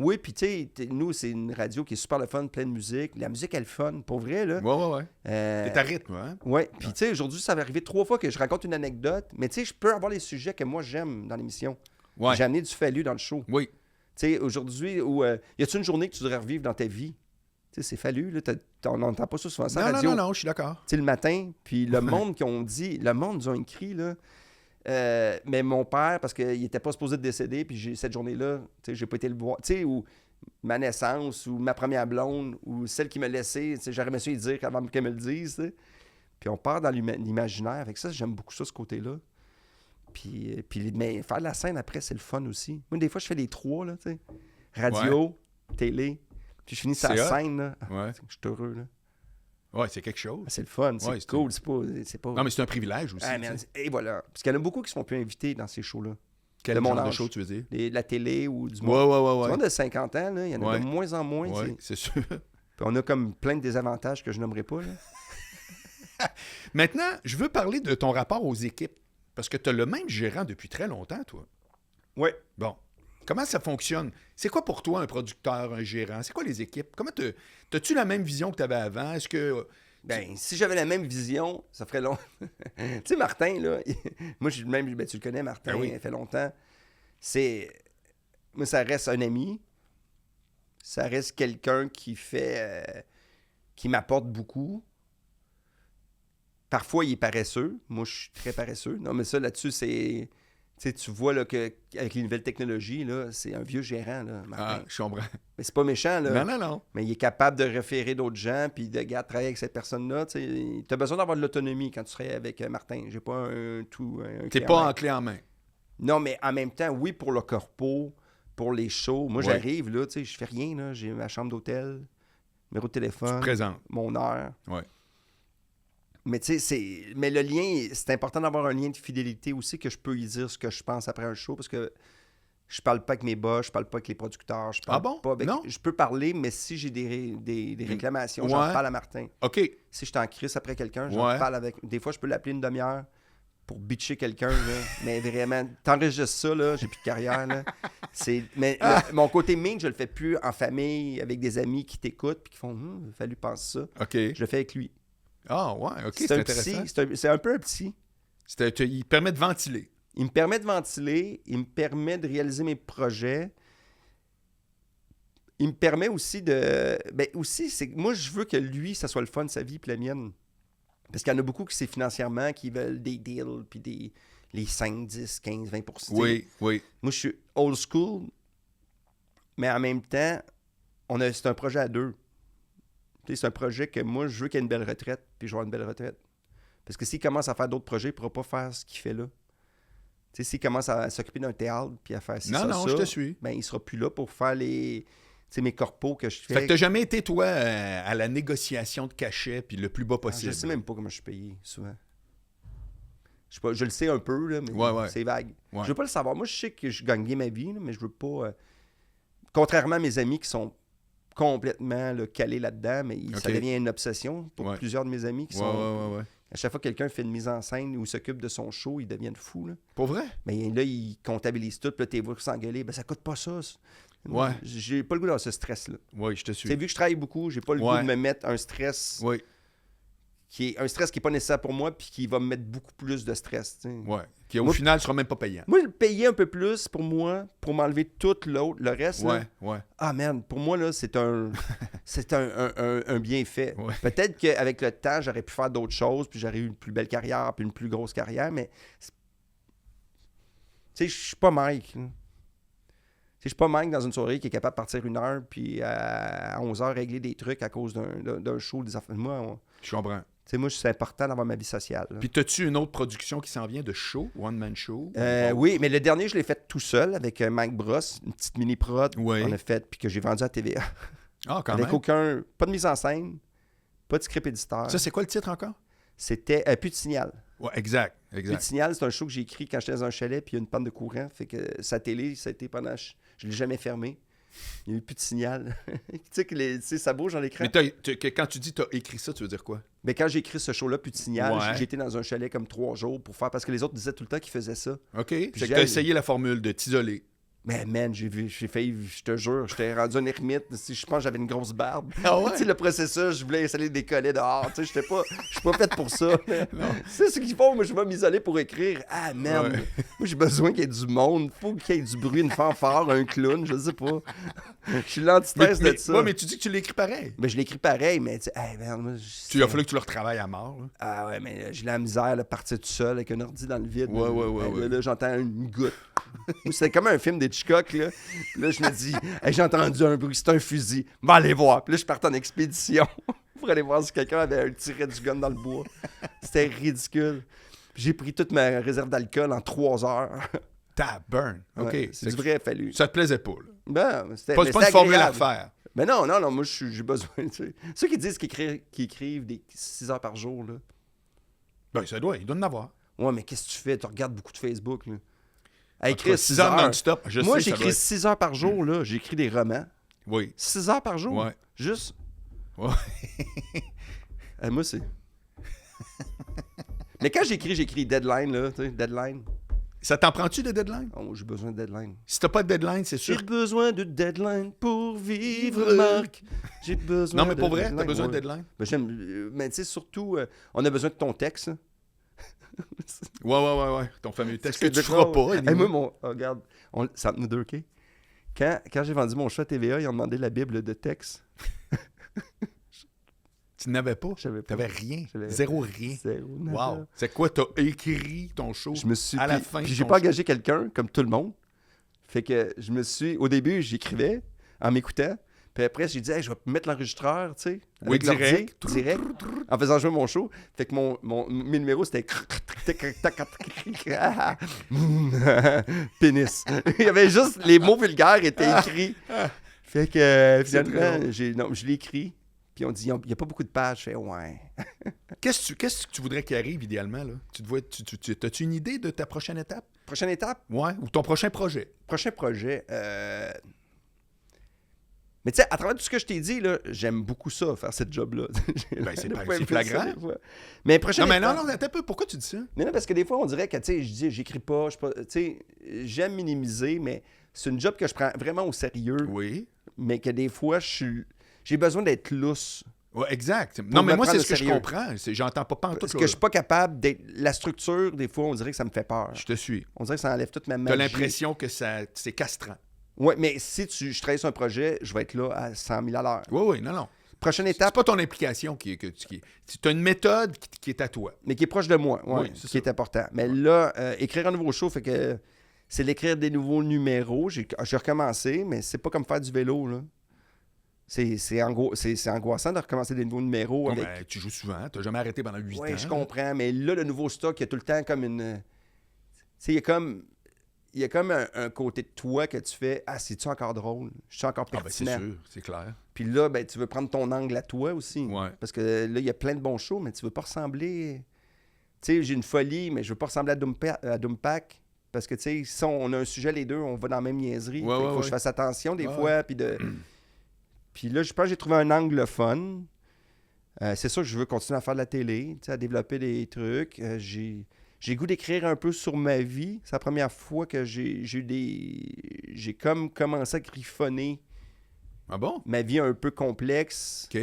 Oui, puis tu sais, nous, c'est une radio qui est super le fun, pleine de musique. La musique, elle est fun, pour vrai, là. Ouais. T'es à rythme, hein? Oui, puis tu sais, aujourd'hui, ça va arriver 3 fois que je raconte une anecdote, mais tu sais, je peux avoir les sujets que moi, j'aime dans l'émission. Ouais. J'ai amené du fallu dans le show. Oui. Tu sais, aujourd'hui, y a-tu une journée que tu devrais revivre dans ta vie? Tu sais, c'est fallu, là. On n'entend pas ça souvent ça en radio. Non, je suis d'accord. Tu sais, le matin, puis le monde qui ont dit... Le monde nous a écrit, là... mais mon père, parce qu'il n'était pas supposé de décéder, puis cette journée-là, tu sais, j'ai pas été le voir. Tu sais, ou ma naissance, ou ma première blonde, ou celle qui m'a laissé, tu sais, j'aurais aimé ça y dire avant qu'elle me le dise, tu sais. Puis on part dans l'imaginaire. Fait que ça, j'aime beaucoup ça, ce côté-là. Puis mais faire de la scène après, c'est le fun aussi. Moi, des fois, je fais les 3, là, tu sais. Radio, télé. Puis je finis sa scène, là. Ouais. Je suis heureux, là. Ouais, c'est quelque chose. C'est le fun, c'est cool. C'est pas... Non, mais c'est un privilège aussi. Et voilà. Parce qu'il y en a beaucoup qui se font plus inviter dans ces shows-là. Quel genre de show, tu veux dire? La télé ou du monde. Ouais. Du monde de 50 ans, là, il y en a de moins en moins. Oui, c'est sûr. Puis on a comme plein de désavantages que je nommerai pas, là. Maintenant, je veux parler de ton rapport aux équipes. Parce que tu as le même gérant depuis très longtemps, toi. Oui. Bon. Comment ça fonctionne? C'est quoi pour toi un producteur, un gérant? C'est quoi les équipes? Comment t'as-tu la même vision que tu avais avant? Est-ce que... Ben, si j'avais la même vision, ça ferait long. Tu sais, Martin, là, moi, je suis le même, tu le connais, Martin, oui. il fait longtemps. Moi, ça reste un ami. Ça reste quelqu'un qui qui m'apporte beaucoup. Parfois, il est paresseux. Moi, je suis très paresseux. Non, mais ça, là-dessus, c'est... Tu sais, tu vois là, qu'avec les nouvelles technologies, là, c'est un vieux gérant, là, Martin. Ah, je comprends. Mais c'est pas méchant, là. Non. Mais il est capable de référer d'autres gens, puis de travailler avec cette personne-là. Tu as besoin d'avoir de l'autonomie quand tu serais avec Martin. J'ai pas un T'es pas en clé en main. Non, mais en même temps, oui, pour le corpo, pour les shows. Moi, j'arrive, là, tu sais, je fais rien, là. J'ai ma chambre d'hôtel, numéro de téléphone. Tu te présentes. Mon heure. Ouais. Mais tu sais, mais le lien, c'est important d'avoir un lien de fidélité aussi, que je peux y dire ce que je pense après un show, parce que je parle pas avec mes boss, je parle pas avec les producteurs, je parle pas avec... Non? Je peux parler, mais si j'ai des réclamations, j'en parle à Martin. OK. Si je suis en crise après quelqu'un, j'en parle avec... Des fois, je peux l'appeler une demi-heure pour bitcher quelqu'un, là. Mais vraiment, t'enregistres ça, là, j'ai plus de carrière, là. Mais mon côté mean, je le fais plus en famille, avec des amis qui t'écoutent, puis qui font « il a fallu penser ça ». OK. Je le fais avec lui. Ah, ouais, OK, c'est intéressant. C'est un peu un psy. Il permet de ventiler. Il me permet de ventiler, il me permet de réaliser mes projets. Il me permet aussi de... Ben aussi, c'est moi, je veux que lui, ça soit le fun de sa vie puis la mienne. Parce qu'il y en a beaucoup qui, c'est financièrement, qui veulent des deals, puis les 5, 10, 15, 20%. Oui. Moi, je suis old school, mais en même temps, c'est un projet à deux. C'est un projet que moi, je veux qu'il y ait une belle retraite, puis je vais avoir une belle retraite. Parce que s'il commence à faire d'autres projets, il ne pourra pas faire ce qu'il fait là. T'sais, s'il commence à s'occuper d'un théâtre, puis à faire ça, je te suis. Ben, il ne sera plus là pour faire mes corpos que je fais. Fait que tu n'as jamais été, toi, à la négociation de cachet, puis le plus bas possible. Je ne sais même pas comment je suis payé, souvent. Je le sais un peu, là, mais c'est vague. Ouais. Je veux pas le savoir. Moi, je sais que je gagne bien ma vie, là, mais je veux pas... Contrairement à mes amis qui sont complètement calés là-dedans, mais ça devient une obsession pour plusieurs de mes amis qui sont... Ouais. À chaque fois que quelqu'un fait une mise en scène ou s'occupe de son show, ils deviennent fous. Là. Pour vrai? Mais là, ils comptabilisent tout, puis là, t'es vu s'engueuler. Ben, ça coûte pas ça. Ouais. J'ai pas le goût d'avoir ce stress-là. Oui, je te suis. Vu que je travaille beaucoup, j'ai pas le goût de me mettre un stress qui est pas nécessaire pour moi, puis qui va me mettre beaucoup plus de stress. T'sais. Ouais. Qui au final ne sera même pas payant. Moi, le payer un peu plus pour moi, pour m'enlever tout l'autre, le reste. Ouais. Ah man, pour moi, là, c'est un bienfait. Ouais. Peut-être qu'avec le temps, j'aurais pu faire d'autres choses, puis j'aurais eu une plus belle carrière, puis une plus grosse carrière, mais tu sais, je suis pas Mike. Je suis pas Mike dans une soirée qui est capable de partir 1 heure, puis à 11 heures régler des trucs à cause d'un show, des affaires. Je comprends. Moi, c'est important d'avoir ma vie sociale. Là. Puis, as-tu une autre production qui s'en vient de show, one-man show? Oui, mais le dernier, je l'ai fait tout seul avec Mike Bros, une petite mini-prod qu'on a faite, puis que j'ai vendu à TVA. Ah, quand avec même. pas de mise en scène, pas de script éditeur. Ça, c'est quoi le titre encore? C'était Plus de signal. Ouais, exact. Plus de signal, c'est un show que j'ai écrit quand j'étais dans un chalet, puis il y a une panne de courant. Fait que sa télé, ça a été pendant... Je l'ai jamais fermé. Il n'y a eu plus de signal. Tu sais, ça bouge dans l'écran. Mais quand tu dis tu as écrit ça, tu veux dire quoi? Mais quand j'ai écrit ce show-là, Plus de signal, j'étais dans un chalet comme 3 jours pour faire... Parce que les autres disaient tout le temps qu'ils faisaient ça. OK. Puis tu as essayé la formule de t'isoler. Mais man, j'ai failli, je te jure, j'étais rendu un ermite. Je pense que j'avais une grosse barbe. Ah ouais? Tu sais, le processus, je voulais installer des collets dehors. Tu sais, je suis pas fait pour ça. C'est ce qu'ils font, moi, je vais m'isoler pour écrire. Ah, merde. Ouais. Moi, j'ai besoin qu'il y ait du monde. Faut qu'il y ait du bruit, une fanfare, un clown, je sais pas. Je suis l'antithèse de ça. Ouais, mais tu dis que tu l'écris pareil. Mais je l'écris pareil, mais tu sais, hey, merde, moi, il a fallu que tu le retravailles à mort. Là. Ah ouais, mais j'ai la misère de partir tout seul avec un ordi dans le vide. Ouais. Là, j'entends une goutte. C'était comme un film d'Hitchcock, là. Puis là, je me dis, hey, j'ai entendu un bruit, c'est un fusil. Va aller voir. Puis là, je partais en expédition pour aller voir si quelqu'un avait tiré du gun dans le bois. C'était ridicule. Puis j'ai pris toute ma réserve d'alcool en 3 heures. Burn. OK. Ouais, c'est du vrai fallu. Ça te plaisait pas, là. Ben, c'était Pas mais une c'était formule à agréable. faire. Mais non, moi, j'ai besoin, tu sais. Ceux qui disent qu'ils écrivent des 6 heures par jour, là. Ben, ça doit, il doit en avoir. Ouais, mais qu'est-ce que tu fais? Tu regardes beaucoup de Facebook, là. À En tout cas, écrire 6 heures non-stop, je Moi, sais, ça doit j'écris être- 6 heures par jour, là. J'écris des romans. Oui. 6 heures par jour? Ouais. Juste. Ouais. Moi, c'est. Mais quand j'écris deadline, là, tu sais, deadline. Ça t'en prend-tu de deadline? Oh, j'ai besoin de deadline. Si t'as pas de deadline, c'est J'ai sûr. besoin de deadline pour vivre, Vivre. Marc. J'ai besoin Non, mais de pour vrai, deadline. t'as besoin de Ouais. deadline? Ben, mais tu sais, surtout, on a besoin de ton texte. Hein. Ouais. Ton fameux texte que C'est tu feras drôle. pas. Hey, anyway. moi, regarde, c'est entre nous deux, OK? Quand j'ai vendu mon chat à TVA, ils ont demandé la Bible de texte. Tu n'avais pas? Je savais pas. T'avais rien? J'avais- Zéro rien? Zéro, nada. Wow. C'est quoi, t'as écrit ton show Je me suis. à la puis- fin? Puis de j'ai ton pas show? engagé quelqu'un, comme tout le monde. Fait que je me suis. Au début, j'écrivais en m'écoutant. Puis après, j'ai dit, hey, je vais mettre l'enregistreur, tu sais. Oui, avec l'ordi, direct. direct. En faisant jouer mon show. Fait que mes numéros, c'était. Pénis. Il y avait juste. Les mots vulgaires étaient écrits. Fait que finalement, je l'ai écrit. Puis on dit, il n'y a pas beaucoup de pages. Je fais, ouais. Qu'est-ce que tu voudrais qu'il arrive idéalement? Là? T'as-tu une idée de ta prochaine étape? Prochaine étape, Ouais. Ou ton prochain projet? prochain projet. Mais tu sais, à travers tout ce que je t'ai dit, là, j'aime beaucoup ça, faire cette job-là. Ben, c'est Des pas- fois, c'est il me fait ça, flagrant. des fois. Mais prochaine Non, mais non, étape- attends un peu. Pourquoi tu dis ça? Mais non, parce que des fois, on dirait que, tu sais, je dis, j'écris pas, je suis pas, tu sais, j'aime minimiser, mais c'est une job que je prends vraiment au sérieux, Oui. mais que des fois, j'ai besoin d'être lousse. Ouais, exact. Non, mais me moi, c'est prendre ce que au je sérieux. comprends. J'entends pas en tout. Parce que je suis pas capable d'être... La structure, des fois, on dirait que ça me fait peur. Je te suis. On dirait que ça enlève toute ma T'as magie. l'impression que c'est castrant. Ouais, mais si je travaille sur un projet, je vais être là à 100 000 à l'heure. Oui, non. Prochaine C'est étape, pas ton implication qui tu as une méthode qui est à toi. mais qui est proche de moi, ouais, Oui, c'est qui ça. est important. Mais là, écrire un nouveau show, fait que c'est d'écrire des nouveaux numéros. J'ai recommencé, mais c'est pas comme faire du vélo, là. C'est angoissant de recommencer des nouveaux numéros. Bon, avec... ben, tu joues souvent. T'as jamais arrêté pendant 8 Oui, ans. je comprends, mais là, le nouveau stock, il y a tout le temps comme une... Tu sais, il y a comme un côté de toi que tu fais « Ah, c'est-tu encore drôle? Je suis encore Ah, ben, c'est pertinent? sûr, c'est clair. Puis là, ben, tu veux prendre ton angle à toi aussi. Ouais. Parce que là, il y a plein de bons shows, mais tu veux pas ressembler... Tu sais, j'ai une folie, mais je veux pas ressembler à Doompack. Parce que, tu sais, si on a un sujet, les deux, on va dans la même niaiserie. Ouais, Fait qu'il ouais, faut que je ouais. fasse attention des Ouais, fois. Puis là, je pense que j'ai trouvé un angle fun. C'est sûr que je veux continuer à faire de la télé, tu sais, à développer des trucs. J'ai le goût d'écrire un peu sur ma vie. C'est la première fois que j'ai comme commencé à griffonner Ah bon? ma vie un peu complexe. OK.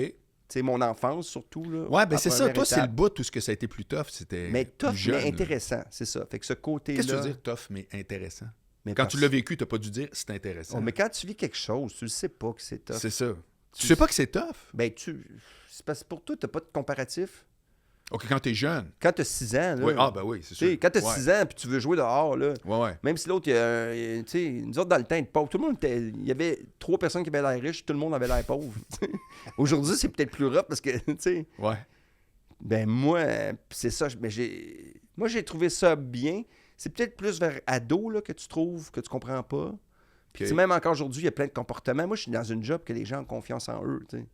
Tu sais, mon enfance surtout. Là, Ouais, ben en c'est ça. première Toi, c'est le étape. bout, tout ce que ça a été plus tough. C'était Mais tough, plus jeune. mais intéressant, c'est ça. Fait que ce côté-là... Qu'est-ce que tu veux dire tough, mais intéressant? mais Quand parce- tu l'as vécu, t'as pas dû dire c'est intéressant. Oh, mais quand tu vis quelque chose, tu ne sais pas que c'est tough. C'est ça. Tu sais pas que c'est tough? Ben, c'est parce que pour toi, tu n'as pas de comparatif. OK, quand t'es jeune. Quand tu as 6 ans, là, Oui, ah ben oui, c'est tu sûr. sais, quand tu as Ouais. 6 ans et tu veux jouer dehors, là, Ouais. même si l'autre, tu sais, nous autres, dans le temps, pauvre, tout le monde il y avait 3 personnes qui avaient l'air riches, tout le monde avait l'air pauvre. Aujourd'hui, c'est peut-être plus rough parce que, tu sais, Ouais. ben moi, c'est ça, mais moi, j'ai trouvé ça bien. C'est peut-être plus vers ado là, que tu trouves que tu comprends pas. Puis, tu sais, même encore aujourd'hui, il y a plein de comportements. Moi, je suis dans une job que les gens ont confiance en eux, tu sais. Tu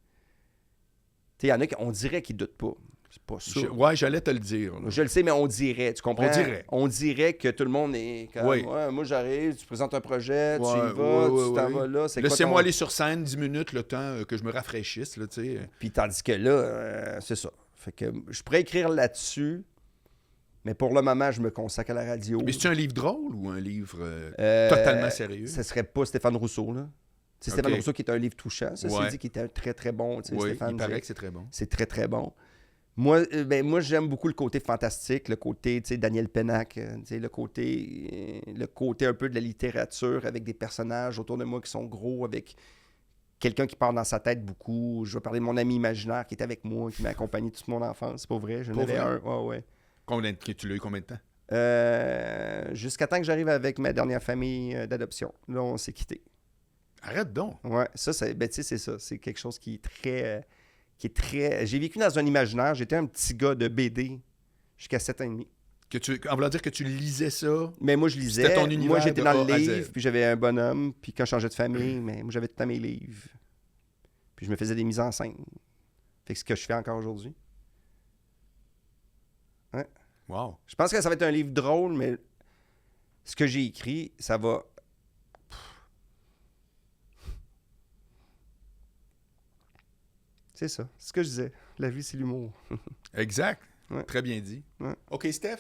sais, il y en a qui, on dirait qu'ils doutent pas. C'est pas ça. Ouais, j'allais te le dire. là. Je le sais, mais on dirait, tu comprends? On dirait. On dirait que tout le monde est comme, Oui. ouais, moi j'arrive, tu présentes un projet, tu Ouais, y vas, ouais, tu t'en ouais. vas là. C'est quoi Laissez-moi ton- aller sur scène 10 minutes, le temps que je me rafraîchisse, là, tu sais. Puis tandis que là, c'est ça. Fait que je pourrais écrire là-dessus, mais pour le moment, je me consacre à la radio. Mais c'est-tu un livre drôle ou un livre Euh, totalement sérieux? Ce serait pas Stéphane Rousseau, là. C'est Stéphane Ok. Rousseau qui est un livre touchant. Ça, Ouais. c'est dit qu'il était un très, très bon. Tu sais, Oui, Stéphane, il paraît que c'est très bon. c'est très, très bon. Moi, j'aime beaucoup le côté fantastique, le côté, tu sais, Daniel Pennac, tu sais, le côté un peu de la littérature avec des personnages autour de moi qui sont gros, avec quelqu'un qui parle dans sa tête beaucoup. Je vais parler de mon ami imaginaire qui est avec moi, qui m'a accompagné toute mon enfance. C'est pas vrai, j'en Pas avais vrai? un. Ouais, ouais. Tu l'as eu combien de temps? Jusqu'à temps que j'arrive avec ma dernière famille d'adoption. Là, on s'est quittés. Arrête donc. Ouais, ça, ben, tu sais, c'est ça. C'est quelque chose qui est très... J'ai vécu dans un imaginaire. J'étais un petit gars de BD jusqu'à 7 ans et demi. En voulant dire que tu lisais ça. Mais moi, je lisais. C'était ton univers moi, j'étais de dans A le à Z. livre, puis j'avais un bonhomme. Puis quand je changeais de famille, mais moi, j'avais tout le temps mes livres. Puis je me faisais des mises en scène. Fait que ce que je fais encore aujourd'hui. Ouais. Wow. Je pense que ça va être un livre drôle, mais ce que j'ai écrit, ça va... C'est ça. C'est ce que je disais. La vie, c'est l'humour. Exact. Ouais. Très bien dit. Ouais. OK, Steph.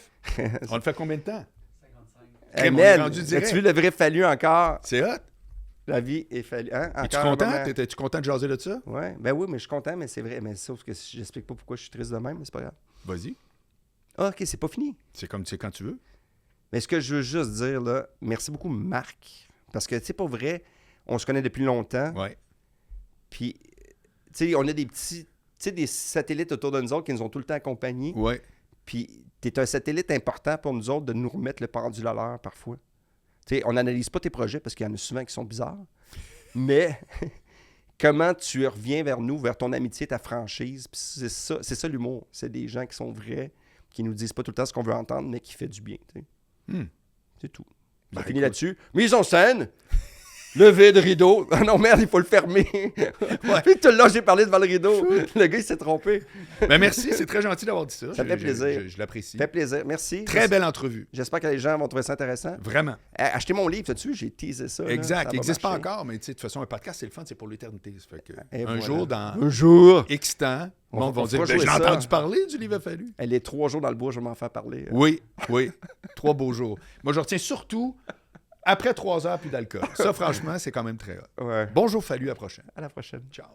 On le fait combien de temps? 55. Crème, on Mel, est rendu direct. as-tu vu le vrai fallu encore? C'est hot. La vie est fallu. Hein? Es-tu Encore un content? moment. T'es-tu content de jaser de ça? Ouais. Ben oui, mais je suis content, mais c'est vrai. Mais sauf que j'explique pas pourquoi je suis triste de même, mais c'est pas grave. Vas-y. Ah, OK, c'est pas fini. C'est comme tu sais quand tu veux. Mais ce que je veux juste dire, là, merci beaucoup, Marc. Parce que, tu sais, pas vrai, on se connaît depuis longtemps. Ouais. Puis, tu sais, on a des petits, tu sais, des satellites autour de nous autres qui nous ont tout le temps accompagnés. Ouais. Puis, tu es un satellite important pour nous autres de nous remettre le pendule à l'heure parfois. Tu sais, on n'analyse pas tes projets parce qu'il y en a souvent qui sont bizarres. Mais comment tu reviens vers nous, vers ton amitié, ta franchise. Puis c'est ça l'humour. C'est des gens qui sont vrais, qui nous disent pas tout le temps ce qu'on veut entendre, mais qui fait du bien. Tu sais. C'est tout. On Ben, finit écoute. là-dessus. Mise en scène. Levé de rideau. Ah non, merde, il faut le fermer. Puis tout le long, j'ai parlé devant le rideau. Le gars, il s'est trompé. Ben merci, c'est très gentil d'avoir dit ça. Ça fait plaisir. Je l'apprécie. Ça fait plaisir. Merci. Très belle entrevue. J'espère que les gens vont trouver ça intéressant. Vraiment. Achetez mon livre, sais-tu? J'ai teasé ça. là. Exact. Ça Il va n'existe pas marcher. encore, mais tu sais, de toute façon, un podcast, c'est le fun, c'est pour l'éternité. Ça fait que Et un voilà. jour, dans Un jour. X temps, le On monde vont dire fera ben, jouer j'ai ça. entendu parler du livre fallu. Elle est 3 jours dans le bois, je vais m'en faire parler. Oui, oui. 3 beaux jours. Moi, je retiens surtout après 3 heures plus d'alcool. Ça, franchement, c'est quand même très hot. Ouais. Bonjour, fallu, à la prochaine. À la prochaine. Ciao.